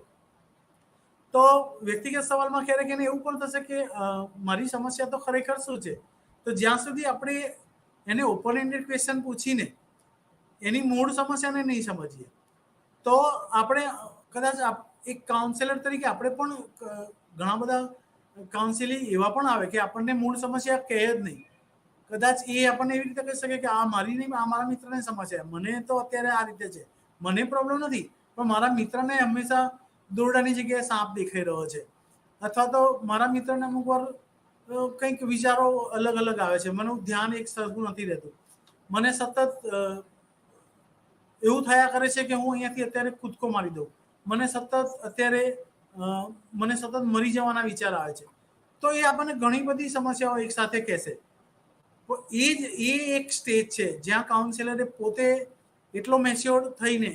તો વ્યક્તિગત સવાલમાં ક્યારેક એને એવું પણ થશે કે મારી સમસ્યા તો ખરેખર શું છે. તો જ્યાં સુધી આપણે એને ઓપન એન્ડેડ ક્વેશ્ચન પૂછીને એની મૂળ સમસ્યાને નહીં સમજીએ, તો આપણે કદાચ એક કાઉન્સેલર તરીકે આપણે પણ ઘણા બધા કાઉન્સેલિંગ એવા પણ આવે કે આપણને મૂળ સમસ્યા કહે જ નહીં. કદાચ એ આપણને એવી રીતે કહી શકે કે આ મારી નહીં, આ મારા મિત્રને સમસ્યા, મને તો અત્યારે આ રીતે છે, મને પ્રોબ્લેમ નથી, પણ મારા મિત્રને હંમેશા દોરડાની જગ્યાએ સાપ દેખાઈ રહ્યો છે, અથવા તો મારા મિત્રને અમુક વાર કંઈક વિચારો અલગ અલગ આવે છે, મને ધ્યાન એક સરખું નથી રહેતું, મને સતત એવું થયા કરે છે કે હું અહીંયાથી અત્યારે કૂદકો મારી દઉં, મને સતત મરી જવાના વિચાર આવે છે. તો એ આપણને ઘણી બધી સમસ્યાઓ એક સાથે કહેશે. એ એક સ્ટેજ છે જ્યાં કાઉન્સેલરે પોતે એટલો મેચ્યોર થઈને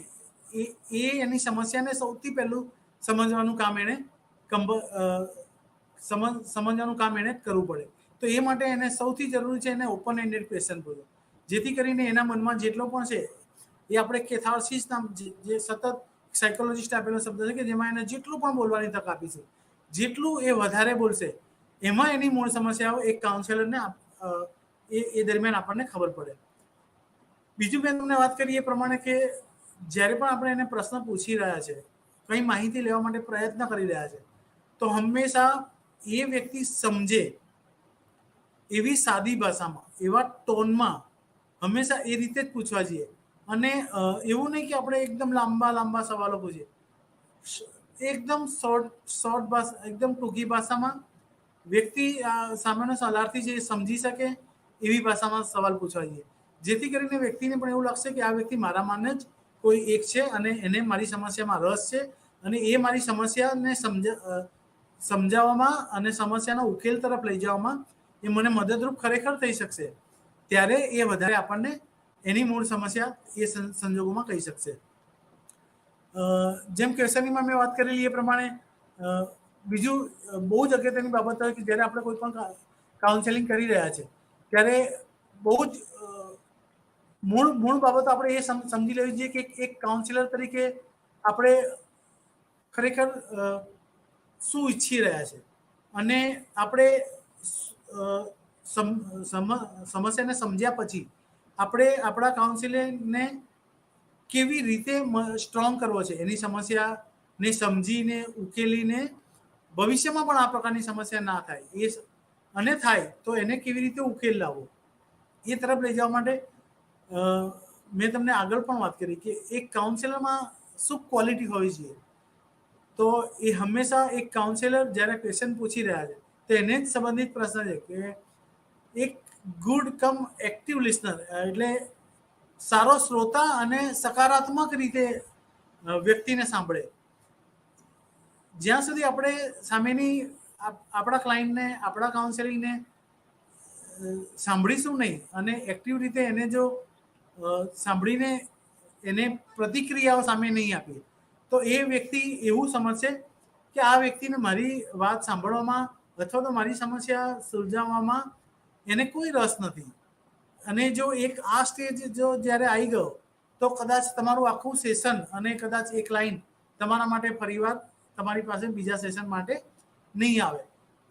એની સમસ્યાને સૌથી પહેલું સમજવાનું કામ એણે કરવું પડે. તો એ માટે એને સૌથી જરૂરી છે એને ઓપન એન્ડેડ ક્વેશ્ચન પૂછો, જેથી કરીને એના મનમાં જેટલો પણ છે એ આપણે કેથાર્સિસ નામ જે સતત સાયકોલોજીસ્ટ આપેલો શબ્દ છે કે જેમાં એને જેટલું પણ બોલવાની તક આપીશું, જેટલું એ વધારે બોલશે એમાં એની મૂળ સમસ્યાઓ એક કાઉન્સેલરને એ દરમિયાન આપણને ખબર પડે. બીજું મેં તમને વાત કરી એ પ્રમાણે કે જ્યારે પણ આપણે એને પ્રશ્ન પૂછી રહ્યા છે, કંઈ માહિતી લેવા માટે પ્રયત્ન કરી રહ્યા છે, તો હંમેશા એ વ્યક્તિ સમજે એવી સાદી ભાષામાં, એવા ટોનમાં હંમેશા એ રીતે જ પૂછવા જોઈએ. અને એવું નહીં કે આપણે એકદમ લાંબા સવાલો પૂછીએ, એકદમ શોર્ટ ભાષા, એકદમ ટૂંકી ભાષામાં વ્યક્તિ સામેનો શરણાર્થી છે એ સમજી શકે એવી ભાષામાં સવાલ પૂછવા જોઈએ, જેથી કરીને વ્યક્તિને પણ એવું લાગશે કે આ વ્યક્તિ મારામાંને જ કોઈ એક છે અને એને મારી સમસ્યામાં રસ છે અને એ મારી સમસ્યાને સમજાવવામાં અને સમસ્યાનો ઉકેલ તરફ લઈ જવામાં એ મને મદદરૂપ ખરેખર થઈ શકશે. ત્યારે એ વધારે આપણને એની મૂળ સમસ્યા એ સંજોગોમાં કહી શકશે. જેમ ક્વેશ્ચનિંગમાં મેં વાત કરેલી એ પ્રમાણે બીજું બહુ જ અગત્યની બાબત હોય કે જ્યારે આપણે કોઈ પણ કાઉન્સેલિંગ કરી રહ્યા છે ત્યારે બહુ જ મૂળ બાબતો આપણે એ સમજી લેવી જોઈએ કે એક કાઉન્સિલર તરીકે આપણે ખરેખર શું ઈચ્છી રહ્યા છે અને આપણે સમસ્યાને સમજ્યા પછી આપણે આપણા કાઉન્સિલરને કેવી રીતે સ્ટ્રોંગ કરવો છે, એની સમસ્યાને સમજીને ઉકેલીને ભવિષ્યમાં પણ આ પ્રકારની સમસ્યા ના થાય અને થાય તો એને કેવી રીતે ઉકેલ લાવવો એ તરફ લઈ જવા માટે મેં તમને આગળ પણ વાત કરી કે એક કાઉન્સેલરમાં શું ક્વોલિટી હોવી જોઈએ. તો એ હંમેશા એક કાઉન્સેલર જ્યારે ક્વેશ્ચન પૂછી રહ્યા છે તો એને જ સંબંધિત પ્રશ્ન છે કે એક ગુડ કમ એક્ટિવ લિસનર, એટલે સારો શ્રોતા અને સકારાત્મક રીતે વ્યક્તિને સાંભળે. જ્યાં સુધી આપણે સામેની આપણા ક્લાયન્ટને, આપણા કાઉન્સેલિંગને સાંભળીશું નહીં અને એક્ટિવ રીતે એને જો સાંભળીને એને પ્રતિક્રિયાઓ સામે નહીં આપીએ તો એ વ્યક્તિ એવું સમજશે કે આ વ્યક્તિને મારી વાત સાંભળવામાં અથવા તો મારી સમસ્યા સુલઝાવવામાં એને કોઈ રસ નથી. અને જો એક આ સ્ટેજ જો જ્યારે આવી ગયો તો કદાચ તમારું આખું સેશન અને કદાચ એક લાઈન તમારા માટે ફરીવાર તમારી પાસે બીજા સેશન માટે નહીં આવે.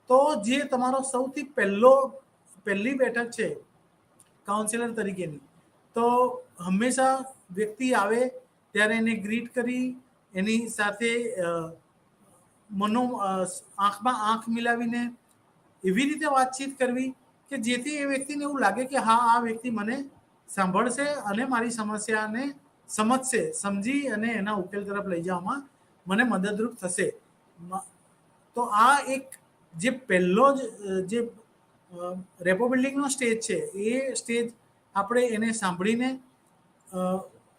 તો જે તમારો સૌથી પહેલી બેઠક છે કાઉન્સિલર તરીકેની, તો હંમેશા વ્યક્તિ આવે ત્યારે એને ગ્રીટ કરી એની સાથે આંખમાં આંખ મિલાવીને એવી રીતે વાતચીત કરવી કે જેથી એ વ્યક્તિને એવું લાગે કે હા, આ વ્યક્તિ મને સાંભળશે અને મારી સમસ્યાને સમજશે, સમજી અને એના ઉકેલ તરફ લઈ જવામાં મને મદદરૂપ થશે. તો આ એક જે પહેલો જે રેપો બિલ્ડિંગનો સ્ટેજ છે, એ સ્ટેજ આપણે એને સાંભળીને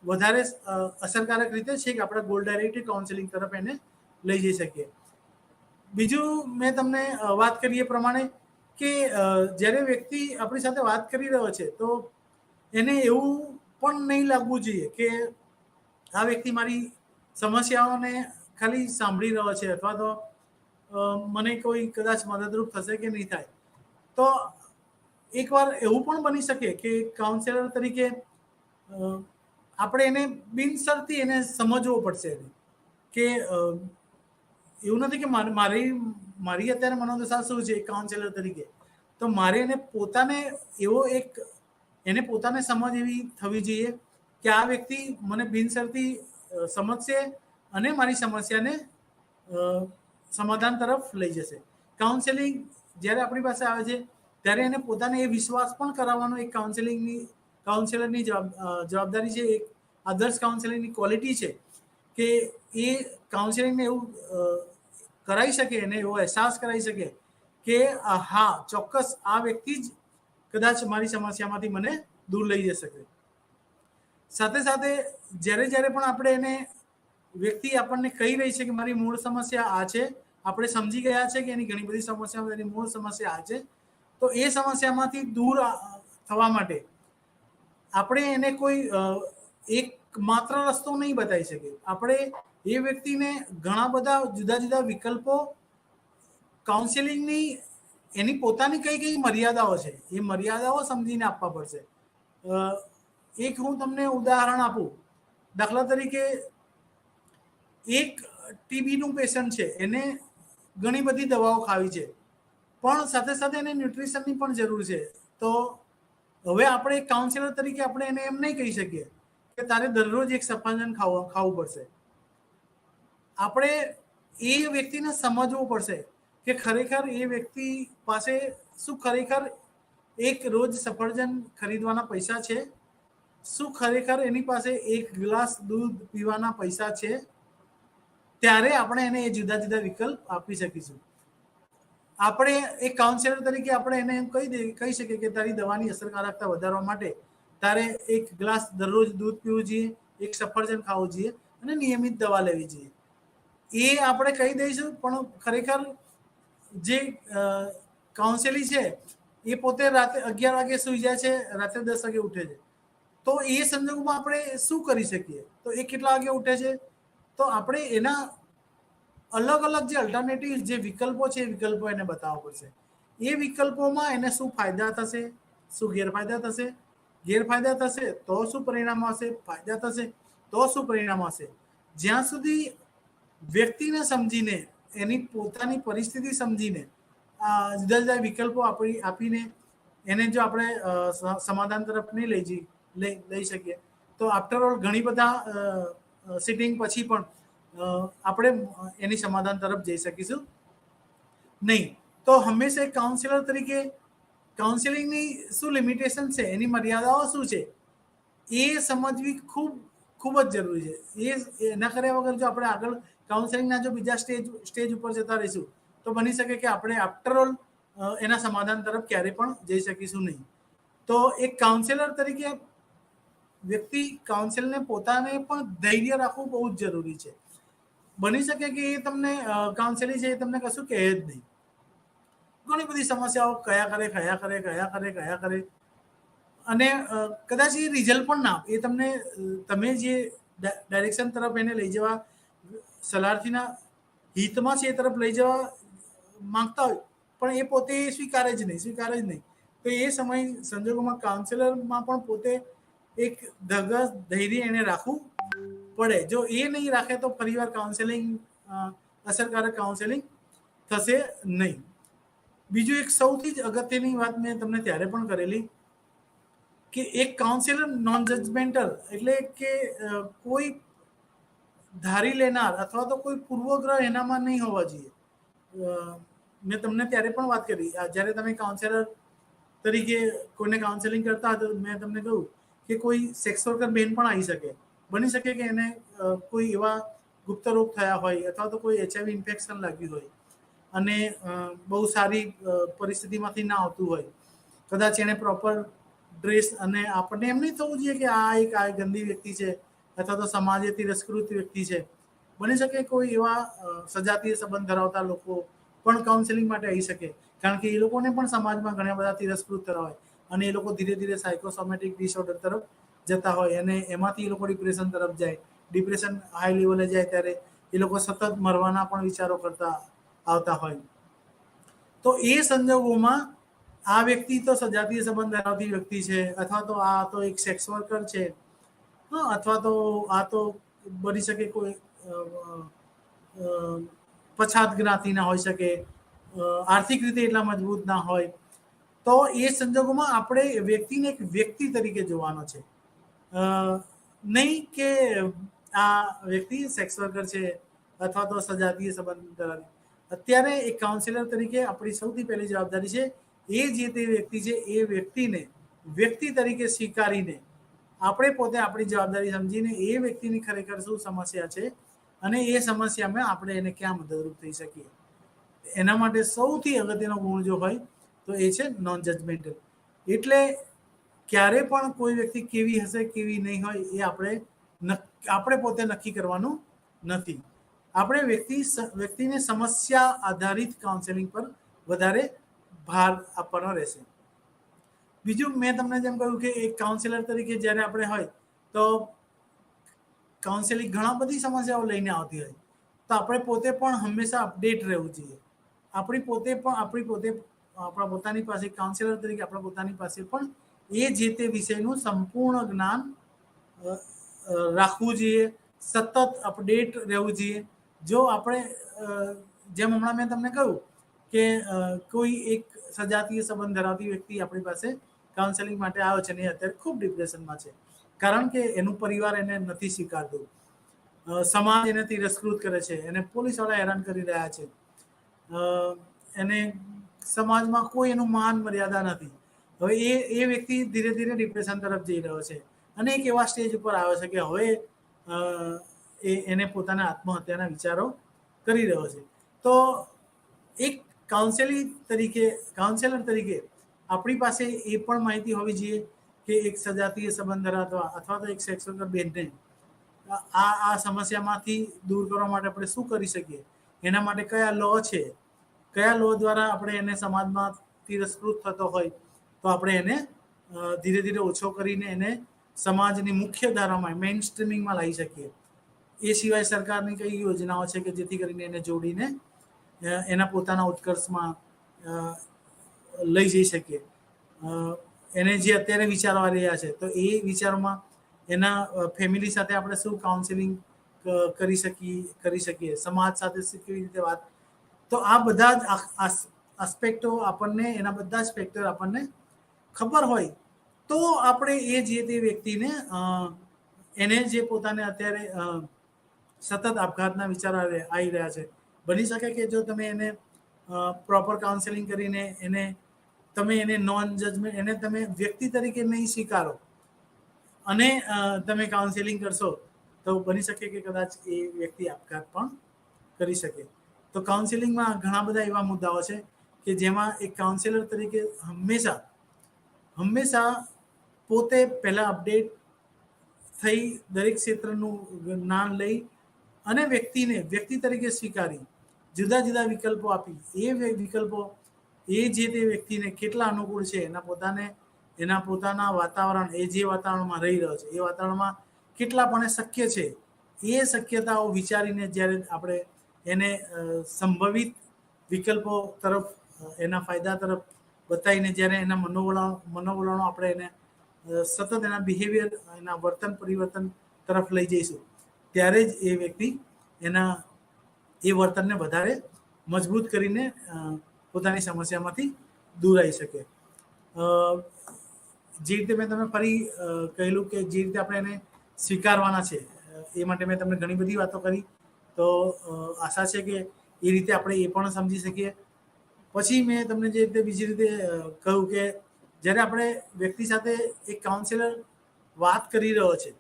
વધારે અસરકારક રીતે છે કે આપણે ગોલ ડાયરેક્ટેડ કાઉન્સેલિંગ તરફ એને લઈ જઈ શકીએ. બીજું મેં તમને વાત કરી એ પ્રમાણે કે જ્યારે વ્યક્તિ આપણી સાથે વાત કરી રહ્યો છે તો એને એવું પણ નહીં લાગવું જોઈએ કે આ વ્યક્તિ મારી સમસ્યાઓને ખાલી સાંભળી રહ્યો છે અથવા તો મને કોઈ કદાચ મદદરૂપ થશે કે નહીં થાય. તો એકવાર એવું પણ બની શકે કે કાઉન્સેલર તરીકે આપણે એને બિનશરતી એને સમજવો પડશે કે એવું નથી કે મારી અત્યારે મનોદશા શું છે કાઉન્સેલર તરીકે, તો મારે એને પોતાને સમજ એવી થવી જોઈએ કે આ વ્યક્તિ મને બિનશરતી સમજશે અને મારી સમસ્યાને સમાધાન તરફ લઈ જશે. કાઉન્સેલિંગ જ્યારે આપણી પાસે આવે છે ત્યારે એને પોતાને એ વિશ્વાસ પણ કરાવવાનો એક કાઉન્સેલરની જવાબદારી છે, એક આદર્શ કાઉન્સેલિંગની ક્વોલિટી છે કે એ કાઉન્સેલિંગને એવું કરાવી શકે, એને એવો અહેસાસ કરાવી શકે કે હા, ચોક્કસ આ વ્યક્તિ જ કદાચ મારી સમસ્યામાંથી મને દૂર લઈ જઈ શકે. સાથે સાથે જ્યારે પણ આપણે એને વ્યક્તિ આપણને કહી રહી છે કે મારી મૂળ સમસ્યા આ છે, આપણે સમજી ગયા છે કે એની ઘણી બધી સમસ્યાઓ, એની મૂળ સમસ્યા આ છે, તો એ સમસ્યામાંથી દૂર થવા માટે આપણે એને કોઈ એક માત્ર રસ્તો નહીં બતાવી શકીએ. આપણે એ વ્યક્તિને ઘણા બધા જુદા જુદા વિકલ્પો, કાઉન્સેલિંગની એની પોતાની કઈ કઈ મર્યાદાઓ છે એ મર્યાદાઓ સમજીને આપવા પડશે. એક હું તમને ઉદાહરણ આપું. દાખલા તરીકે એક ટીબીનું પેશન્ટ છે, એને ઘણી બધી દવાઓ ખાવી છે પણ સાથે સાથે એને ન્યુટ્રિશનની પણ જરૂર છે. તો હવે આપણે એક કાઉન્સેલર તરીકે આપણે એને એમ નહીં કહી શકીએ કે તારે દરરોજ એક સફરજન ખાવું પડશે. આપણે એ વ્યક્તિને સમજવું પડશે કે ખરેખર એ વ્યક્તિ પાસે શું ખરેખર એક રોજ સફરજન ખરીદવાના પૈસા છે, શું ખરેખર એની પાસે એક ગ્લાસ દૂધ પીવાના પૈસા છે. ત્યારે આપણે એને એ જુદા જુદા વિકલ્પ આપી શકીશું. આપણે એક કાઉન્સેલર તરીકે આપણે એને એમ કહી શકીએ કે તારી દવાની અસરકારકતા વધારવા માટે તારે એક ગ્લાસ દરરોજ દૂધ પીવું જોઈએ, એક સફરજન ખાવું જોઈએ અને નિયમિત દવા લેવી જોઈએ. એ આપણે કહી દઈશું પણ ખરેખર જે કાઉન્સેલિંગ છે એ પોતે રાતે 11 વાગે સુઈ જાય છે, રાત્રે 10 વાગે ઉઠે છે. તો એ સંજોગોમાં આપણે શું કરી શકીએ? તો એ કેટલા વાગે ઉઠે છે? તો આપણે એના અલગ અલગ જે અલ્ટરનેટિવ જે વિકલ્પો છે એ વિકલ્પો એને બતાવવા પડશે. એ વિકલ્પોમાં એને શું ફાયદા થશે, શું ગેરફાયદા થશે, ગેરફાયદા થશે તો શું પરિણામ આવશે, ફાયદા થશે તો શું પરિણામ આવશે. જ્યાં સુધી વ્યક્તિને સમજીને, એની પોતાની પરિસ્થિતિ સમજીને જુદા જુદા વિકલ્પો આપીને એને જો આપણે સમાધાન તરફ નહીં લઈ શકીએ તો આફ્ટર ઓલ ઘણી બધા સિટિંગ પછી પણ આપણે એની સમાધાન તરફ જઈ શકીશું નહીં. તો હંમેશા એક કાઉન્સેલર તરીકે કાઉન્સેલિંગની શું લિમિટેશન છે, એની મર્યાદાઓ શું છે એ સમજવી ખૂબ ખૂબ જ જરૂરી છે. એના કર્યા વગર જો આપણે આગળ કાઉન્સેલિંગના જો બીજા સ્ટેજ ઉપર જતા રહીશું તો બની શકે કે આપણે આફ્ટર ઓલ એના સમાધાન તરફ ક્યારે પણ જઈ શકીશું નહીં. તો એક કાઉન્સેલર તરીકે વ્યક્તિ કાઉન્સેલરને પોતાને પણ ધૈર્ય રાખવું બહુ જ જરૂરી છે. બની શકે કે એ તમને કાઉન્સેલિંગ છે એ તમને કશું કહે જ નહીં, ઘણી બધી સમસ્યાઓ કયા કરે અને કદાચ એ રિઝલ્ટ પણ ના આપે. એ તમે જે ડાયરેક્શન તરફ એને લઈ જવા, સલાહર્થીના હિતમાં છે એ તરફ લઈ જવા માંગતા હોય પણ એ પોતે સ્વીકારે જ નહીં. તો એ સમય સંજોગોમાં કાઉન્સેલરમાં પણ પોતે એક ધૈર્ય એને રાખવું પડે. જો એ નહીં રાખે તો ફરીવાર કાઉન્સેલિંગ અસરકારક કાઉન્સેલિંગ થશે નહીં. બીજું એક સૌથી જ અગત્યની વાત મેં તમને ત્યારે પણ કરેલી કે એક કાઉન્સેલર નોન જજમેન્ટલ, એટલે કે કોઈ ધારી લેનાર અથવા તો કોઈ પૂર્વગ્રહ એનામાં નહીં હોવા જોઈએ. મેં તમને ત્યારે પણ વાત કરી, જ્યારે તમે કાઉન્સેલર તરીકે કોઈને કાઉન્સેલિંગ કરતા હતા, મેં તમને કહ્યું કે કોઈ સેક્સ વર્કર બેન પણ આવી શકે. બની શકે કે એને કોઈ એવા ગુપ્ત રોગ થયા હોય અથવા તો કોઈ HIV ઇન્ફેક્શન લાગ્યું હોય અને બહુ સારી પરિસ્થિતિમાંથી ના આવતું હોય. કદાચ એને પ્રોપર ડ્રેસ, અને આપણને એમ નહીં થવું જોઈએ કે આ ગંદી વ્યક્તિ છે અથવા તો સમાજે તિરસ્કૃત વ્યક્તિ છે. બની શકે કોઈ એવા સજાતીય સંબંધ ધરાવતા લોકો પણ કાઉન્સેલિંગ માટે આવી શકે, કારણ કે એ લોકોને પણ સમાજમાં ઘણા બધા તિરસ્કૃત થતા હોય અને એ લોકો ધીરે ધીરે સાયકોસોમેટિક ડિસઓર્ડર તરફ જતા હોય અને એમાંથી એ લોકો ડિપ્રેશન તરફ જાય. ડિપ્રેશન હાઈ લેવલે જાય ત્યારે એ લોકો સતત મરવાના પણ વિચારો કરતા આવતા હોય. તો એ સંજોગોમાં આ વ્યક્તિ તો સજાતીય સંબંધ ધરાવતી વ્યક્તિ છે, અથવા તો આ તો એક સેક્સ વર્કર છે, અથવા તો આ તો બની શકે કોઈ પછાત જ્ઞાતિના હોઈ શકે, આર્થિક રીતે એટલા મજબૂત ના હોય. તો એ સંજોગોમાં આપણે વ્યક્તિને એક વ્યક્તિ તરીકે જોવાનો છે, નહીં કે આ વ્યક્તિ સેક્સ વર્કર છે અથવા તો સજાતીય સંબંધ ધરાવે. અત્યારે એક કાઉન્સિલર તરીકે આપણી સૌથી પહેલી જવાબદારી છે એ જે તે વ્યક્તિ છે એ વ્યક્તિને વ્યક્તિ તરીકે સ્વીકારીને આપણે પોતે આપણી જવાબદારી સમજીને એ વ્યક્તિની ખરેખર શું સમસ્યા છે અને એ સમસ્યામાં આપણે એને ક્યાં મદદરૂપ થઈ શકીએ. એના માટે સૌથી અગત્યનો ગુણ જો હોય તો એ છે નોન જજમેન્ટલ. એટલે ક્યારે પણ કોઈ વ્યક્તિ કેવી હશે કેવી નહીં હોય એ આપણે પોતે નક્કી કરવાનું નથી. આપણે વ્યક્તિને સમસ્યા આધારિત કાઉન્સેલિંગ પર વધારે ભાર આપવાનો રહેશે. બીજું, મેં તમને જેમ કહ્યું કે એક કાઉન્સેલર તરીકે જ્યારે આપણે હોય તો કાઉન્સેલિંગ ઘણા બધી સમસ્યાઓ લઈને આવતી હોય, તો આપણે પોતે પણ હંમેશા અપડેટ રહેવું જોઈએ. આપણા પોતાની પાસે કાઉન્સેલર તરીકે આપણા પોતાની પાસે પણ એ જે તે વિષયનું સંપૂર્ણ જ્ઞાન રાખવું જોઈએ, સતત અપડેટ રહેવું જોઈએ. જો આપણે જેમ હમણાં મેં તમને કહ્યું કે કોઈ એક સજાતીય સંબંધ ધરાવતી વ્યક્તિ આપણી પાસે કાઉન્સેલિંગ માટે આવ્યો છે ને અત્યારે ખૂબ ડિપ્રેશનમાં છે, કારણ કે એનું પરિવાર એને નથી સ્વીકારતું, સમાજ એને તિરસ્કૃત કરે છે, એને પોલીસવાળા હેરાન કરી રહ્યા છે, એને સમાજમાં કોઈ એનું માન મર્યાદા નથી. હવે એ વ્યક્તિ ધીરે ધીરે ડિપ્રેશન તરફ જઈ રહ્યો છે અને એક એવા સ્ટેજ ઉપર આવ્યો છે કે હવે એને પોતાના આત્મહત્યાના વિચારો કરી રહ્યો છે. તો એક કાઉન્સેલર તરીકે આપણી પાસે એ પણ માહિતી હોવી જોઈએ કે એક સજાતીય સંબંધ ધરાવતા અથવા તો એક સેક્સ વર્કર બેનને આ સમસ્યામાંથી દૂર કરવા માટે આપણે શું કરી શકીએ, એના માટે કયા લો છે, કયા લો દ્વારા આપણે એને સમાજમાં તિરસ્કૃત થતો હોય તો આપણે એને ધીરે ધીરે ઓછો કરીને એને સમાજની મુખ્ય ધારામાં મેઇન સ્ટ્રીમિંગમાં લાવી શકીએ. એ સિવાય સરકારની કઈ યોજનાઓ છે કે જેથી કરીને એને જોડીને એના પોતાના ઉત્કર્ષમાં લઈ જઈ શકીએ. એને જે અત્યારે વિચારો આવી રહ્યા છે તો એ વિચારોમાં એના ફેમિલી સાથે આપણે શું કાઉન્સેલિંગ કરી શકીએ, સમાજ સાથે કેવી રીતે વાત. તો આ બધા જ આસ્પેક્ટો આપણને, એના બધા જ ફેક્ટર આપણને ખબર હોય તો આપણે એ જે તે વ્યક્તિને એને જે પોતાને અત્યારે સતત આપઘાતના વિચારો આવી રહ્યા છે, બની શકે કે જો તમે એને પ્રોપર કાઉન્સેલિંગ કરીને એને નોન જજમેન્ટ, એને તમે વ્યક્તિ તરીકે નહીં સ્વીકારો અને તમે કાઉન્સેલિંગ કરશો તો બની શકે કે કદાચ એ વ્યક્તિ આપઘાત પણ કરી શકે. તો કાઉન્સેલિંગમાં ઘણા બધા એવા મુદ્દાઓ છે કે જેમાં એક કાઉન્સેલર તરીકે હંમેશા પોતે પહેલા અપડેટ થઈ દરેક ક્ષેત્રનું જ્ઞાન લઈ અને વ્યક્તિને વ્યક્તિ તરીકે સ્વીકારી જુદા જુદા વિકલ્પો આપી એ વિકલ્પો એ જે તે વ્યક્તિને કેટલા અનુકૂળ છે, એના પોતાના વાતાવરણ, એ જે વાતાવરણમાં રહી રહ્યો છે એ વાતાવરણમાં કેટલા પણ શક્ય છે, એ શક્યતાઓ વિચારીને જ્યારે આપણે એને સંભવિત વિકલ્પો તરફ, એના ફાયદા તરફ બતાવીને જ્યારે એના મનોવલણો આપણે એને સતત એના બિહેવિયર, એના વર્તન પરિવર્તન તરફ લઈ જઈશું ત્યારે જ એ વ્યક્તિ એ વર્તનને વધારે મજબૂત કરીને પોતાની સમસ્યામાંથી દૂર આવી શકે. જે રીતે મેં તમે ફરી કહેલું કે જે રીતે આપણે એને સ્વીકારવાના છે, એ માટે મેં તમને ઘણી બધી વાતો કરી. તો આશા છે કે એ રીતે આપણે એ પણ સમજી શકીએ. પછી મેં તમને જે રીતે બીજી રીતે કહ્યું કે જ્યારે આપણે વ્યક્તિ સાથે એક કાઉન્સિલર વાત કરી રહ્યો છે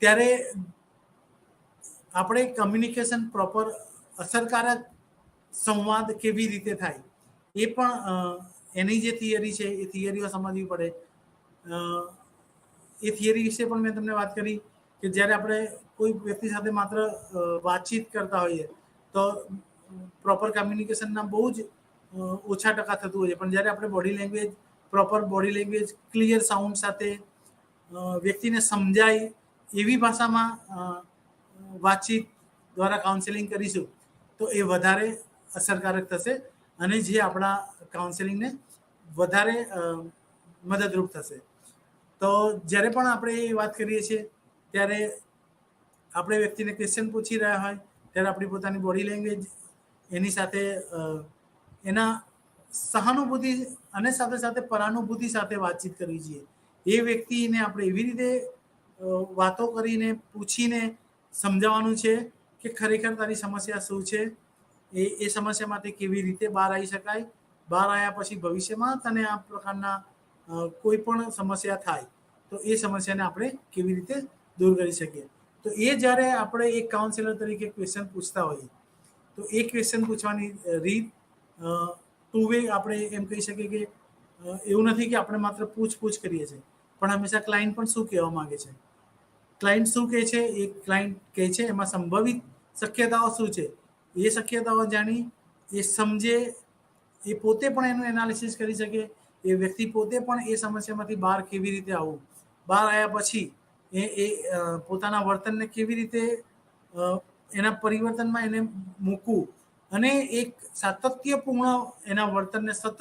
ત્યારે આપણે કમ્યુનિકેશન પ્રોપર અસરકારક સંવાદ કેવી રીતે થાય એ પણ એની જે થિયરી છે એ થિયરીઓ સમજવી પડે. એ થિયરી વિશે પણ મેં તમને વાત કરી કે જ્યારે આપણે કોઈ વ્યક્તિ સાથે માત્ર વાતચીત કરતા હોઈએ તો પ્રોપર કમ્યુનિકેશનના બહુ જ ઓછા ટકા થતું હોય છે. પણ જ્યારે આપણે body language proper body language clear sound સાથે વ્યક્તિને સમજાય એવી ભાષામાં વાતચીત દ્વારા કાઉન્સેલિંગ કરીશું તો એ વધારે અસરકારક થશે અને જે આપણા કાઉન્સેલિંગને વધારે મદદરૂપ થશે. તો જ્યારે પણ આપણે એ વાત કરીએ છીએ ત્યારે આપણે વ્યક્તિને ક્વેશ્ચન પૂછી રહ્યા હોય ત્યારે આપણી પોતાની બોડી લેંગ્વેજ એની સાથે એના સહાનુભૂતિ અને સાથે સાથે પરાનુભૂતિ સાથે વાતચીત કરવી જોઈએ. એ વ્યક્તિને આપણે એવી રીતે વાતો કરીને પૂછીને સમજાવવાનું છે કે ખરેખર તારી સમસ્યા શું છે, એ સમસ્યામાંથી કેવી રીતે બહાર આવી શકાય, બહાર આવ્યા પછી ભવિષ્યમાં તને આ પ્રકારના કોઈ પણ સમસ્યા થાય તો એ સમસ્યાને આપણે કેવી રીતે દૂર કરી શકીએ. તો એ જ્યારે આપણે એક કાઉન્સિલર તરીકે ક્વેશ્ચન પૂછતા હોઈએ તો એ ક્વેશ્ચન પૂછવાની રીત ટુ વે આપણે એમ કહી શકીએ કે એવું નથી કે આપણે માત્ર પૂછપૂછ કરીએ છીએ, પણ હંમેશા ક્લાયન્ટ પણ શું કહેવા માંગે છે, ક્લાયન્ટ શું કહે છે, એ ક્લાયન્ટ કહે છે એમાં સંભવિત શક્યતાઓ શું છે, એ શક્યતાઓ જાણી એ સમજે, એ પોતે પણ એનું એનાલિસિસ કરી શકે, એ વ્યક્તિ પોતે પણ એ સમસ્યામાંથી બહાર કેવી રીતે આવવું, બહાર આવ્યા પછી એ પોતાના વર્તનને કેવી રીતે એના પરિવર્તનમાં એને મૂકવું અને એક સાતત્યપૂર્ણ એના વર્તનને સતત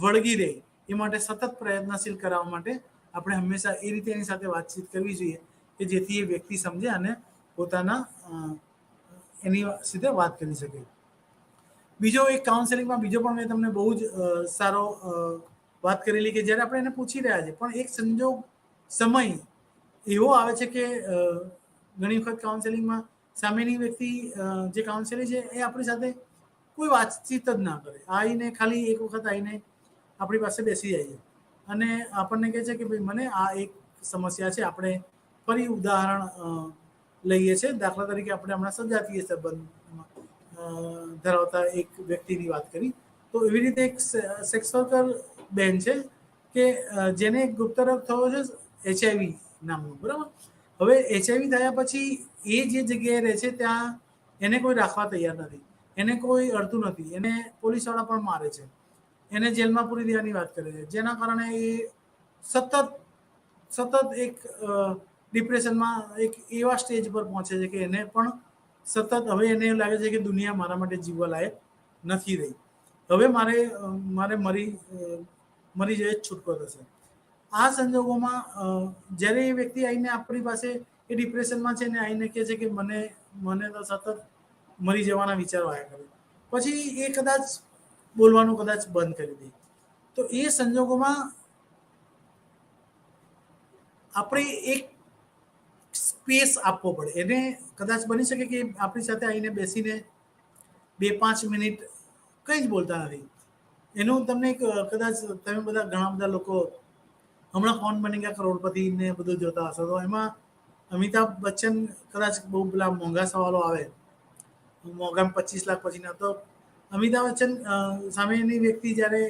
વળગી રહે એ માટે સતત પ્રયત્નશીલ કરાવવા માટે આપણે હંમેશા એ રીતે એની સાથે વાતચીત કરવી જોઈએ કે જેથી એ વ્યક્તિ સમજે અને પોતાના એની સીધે વાત કરી શકે. બીજો એક કાઉન્સેલિંગમાં બીજો પણ મેં તમને બહુ જ સારો વાત કરેલી કે જ્યારે આપણે એને પૂછી રહ્યા છીએ પણ એક સંજોગ સમય એવો આવે છે કે ઘણી વખત કાઉન્સેલિંગમાં સામેની વ્યક્તિ જે કાઉન્સેલિંગ છે એ આપણી સાથે કોઈ વાતચીત જ ના કરે, આવીને ખાલી એક વખત આવીને આપણી પાસે બેસી જાય છે અને આપણને કહે છે કે ભાઈ મને આ એક સમસ્યા છે. આપણે ફરી ઉદાહરણ લઈએ છીએ. દાખલા તરીકે આપણે હમણાં સજાતીય સંબંધમાં ધરાવતા એક વ્યક્તિની વાત કરી તો એવી રીતે એક સેક્સ વર્કર બેન છે કે જેને ગુપ્તરોગ થયો છે HIV નામનું, બરાબર. હવે HIV થયા પછી એ જે જગ્યાએ રહે છે ત્યાં એને કોઈ રાખવા તૈયાર નથી, એને કોઈ અડતું નથી, એને પોલીસવાળા પણ મારે છે, એને જેલમાં પૂરી દેવાની વાત કરે છે, જેના કારણે એ સતત એક ડિપ્રેશનમાં એક એવા સ્ટેજ પર પહોંચે છે કે એને પણ સતત હવે એને એવું લાગે છે કે દુનિયા મારા માટે જીવવા લાયક નથી રહી, હવે મારે મરી જઈએ છૂટકો થશે. આ સંજોગોમાં જ્યારે એ વ્યક્તિ આવીને આપણી પાસે એ ડિપ્રેશનમાં છે ને આવીને કહે છે કે મને તો સતત મરી જવાના વિચારો આવ્યા કરે, પછી એ કદાચ બોલવાનું કદાચ બંધ કરી દે, તો એ સંજોગોમાં આપણે એક સ્પેસ આપવો પડે. એને કદાચ બની શકે કે આપણી સાથે આવીને બેસીને 2-5 મિનિટ કંઈ જ બોલતા નથી. એનું તમને કદાચ તમે ઘણા બધા લોકો હમણાં કૌન બનેગા કરોડપતિ ને બધું જોતા હશો તો એમાં અમિતાભ બચ્ચન કદાચ બહુ પેલા મોંઘા સવાલો આવે, મોંઘા 25 લાખ પછીના, તો અમિતાભ બચ્ચન સામેની વ્યક્તિ જ્યારે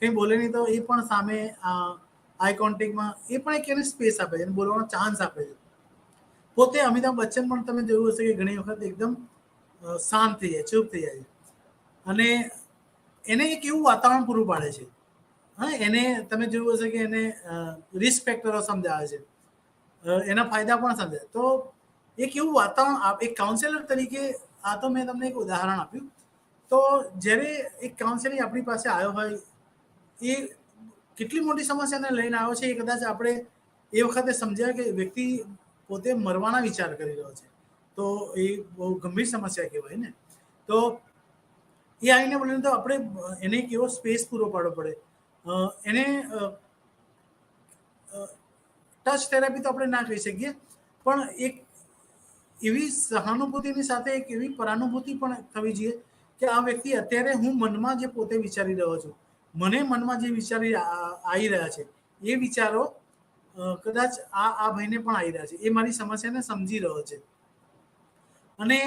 કંઈ બોલે નહીં તો એ પણ સામે આઈ કોન્ટેક્ટમાં એ પણ એક એને સ્પેસ આપે છે, એને બોલવાનો ચાન્સ આપે છે. પોતે અમિતાભ બચ્ચન પણ તમે જોયું હશે કે ઘણી વખત એકદમ શાંત થઈ જાય, ચૂપ થઈ જાય અને એને એક એવું વાતાવરણ પૂરું પાડે છે. હા, એને તમે જોયું હશે કે એને રિસ્ક ફેક્ટરો સમજાવે છે, એના ફાયદા પણ સમજાય. તો એક એવું વાતાવરણ એક કાઉન્સેલર તરીકે આ તો મેં તમને એક ઉદાહરણ આપ્યું. તો જ્યારે એક કાઉન્સેલિંગ આપણી પાસે આવ્યો હોય એ કેટલી મોટી સમસ્યાને લઈને આવ્યો છે એ કદાચ આપણે એ વખતે સમજ્યા કે વ્યક્તિ પોતે મરવાના વિચાર કરી રહ્યો છે, તો એ બહુ ગંભીર સમસ્યા કહેવાય ને. તો એ આવીને બોલીને તો આપણે એને એક એવો સ્પેસ પૂરો પાડવો પડે, એને ટચ થેરાપી તો આપણે ના કહી શકીએ, પણ એક એવી સહાનુભૂતિની સાથે એક એવી પરાનુભૂતિ પણ થવી જોઈએ કે આ વ્યક્તિ અત્યારે હું મનમાં જે પોતે વિચારી રહ્યો છું, મને મનમાં જે વિચારી આવી રહ્યા છે એ વિચારો કદાચ આ ભાઈને પણ આવી રહ્યા છે, એ મારી સમસ્યાને સમજી રહ્યો છે. અને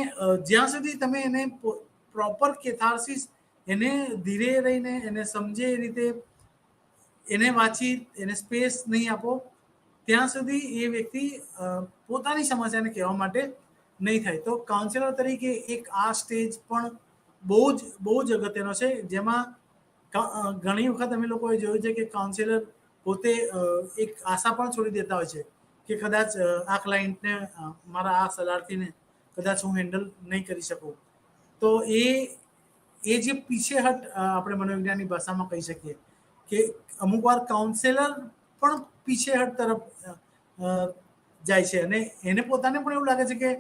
જ્યાં સુધી તમે એને પ્રોપર કેથાર્સિસ, એને ધીરે રહીને એને સમજે એ રીતે એને વાંચી એને સ્પેસ નહીં આપો, ત્યાં સુધી એ વ્યક્તિ પોતાની સમસ્યાને કહેવા માટે નહીં થાય. તો કાઉન્સિલર તરીકે એક આ સ્ટેજ પણ બહુ જ અગત્યનો છે, જેમાં ઘણી વખત અમે લોકોએ જોયું છે કે કાઉન્સિલર પોતે એક આશા પણ છોડી દેતા હોય છે કે કદાચ આ ક્લાયન્ટને મારા આ સલાહથીને કદાચ હું હેન્ડલ નહીં કરી શકું. તો એ જે પીછેહટ આપણે મનોવિજ્ઞાનની ભાષામાં કહી શકીએ કે અમુક વાર કાઉન્સેલર પણ પીછેહટ તરફ જાય છે અને એને પોતાને પણ એવું લાગે છે કે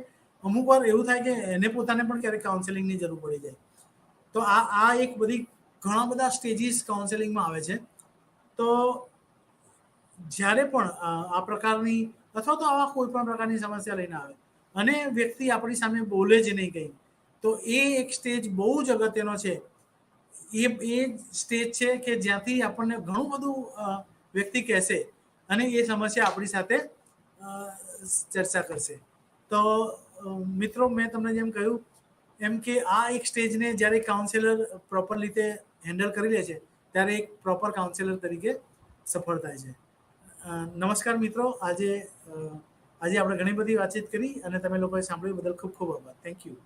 અમુક વાર એવું થાય કે એને પોતાને પણ ક્યારેક કાઉન્સેલિંગની જરૂર પડી જાય. તો આ એક બધી ઘણા બધા સ્ટેજીસ કાઉન્સેલિંગમાં આવે છે. તો જ્યારે પણ આ પ્રકારની અથવા તો આવા કોઈ પણ પ્રકારની સમસ્યા લઈને આવે અને વ્યક્તિ આપણી સામે બોલે જ નહીં કંઈ, તો એ એક સ્ટેજ બહુ જ અગત્યનો છે. એ સ્ટેજ છે કે જ્યાંથી આપણને ઘણું બધું વ્યક્તિ કહેશે અને એ સમસ્યા આપણી સાથે ચર્ચા કરશે. તો મિત્રો, મેં તમને જેમ કહ્યું એમ કે આ એક સ્ટેજને જ્યારે કાઉન્સેલર પ્રોપર રીતે હેન્ડલ કરી લે છે ત્યારે એક પ્રોપર કાઉન્સેલર તરીકે સફળ થાય છે. નમસ્કાર મિત્રો, આજે આપણે ઘણી બધી વાતચીત કરી અને તમે લોકોએ સાંભળ્યું બદલ ખૂબ ખૂબ આભાર. Thank you.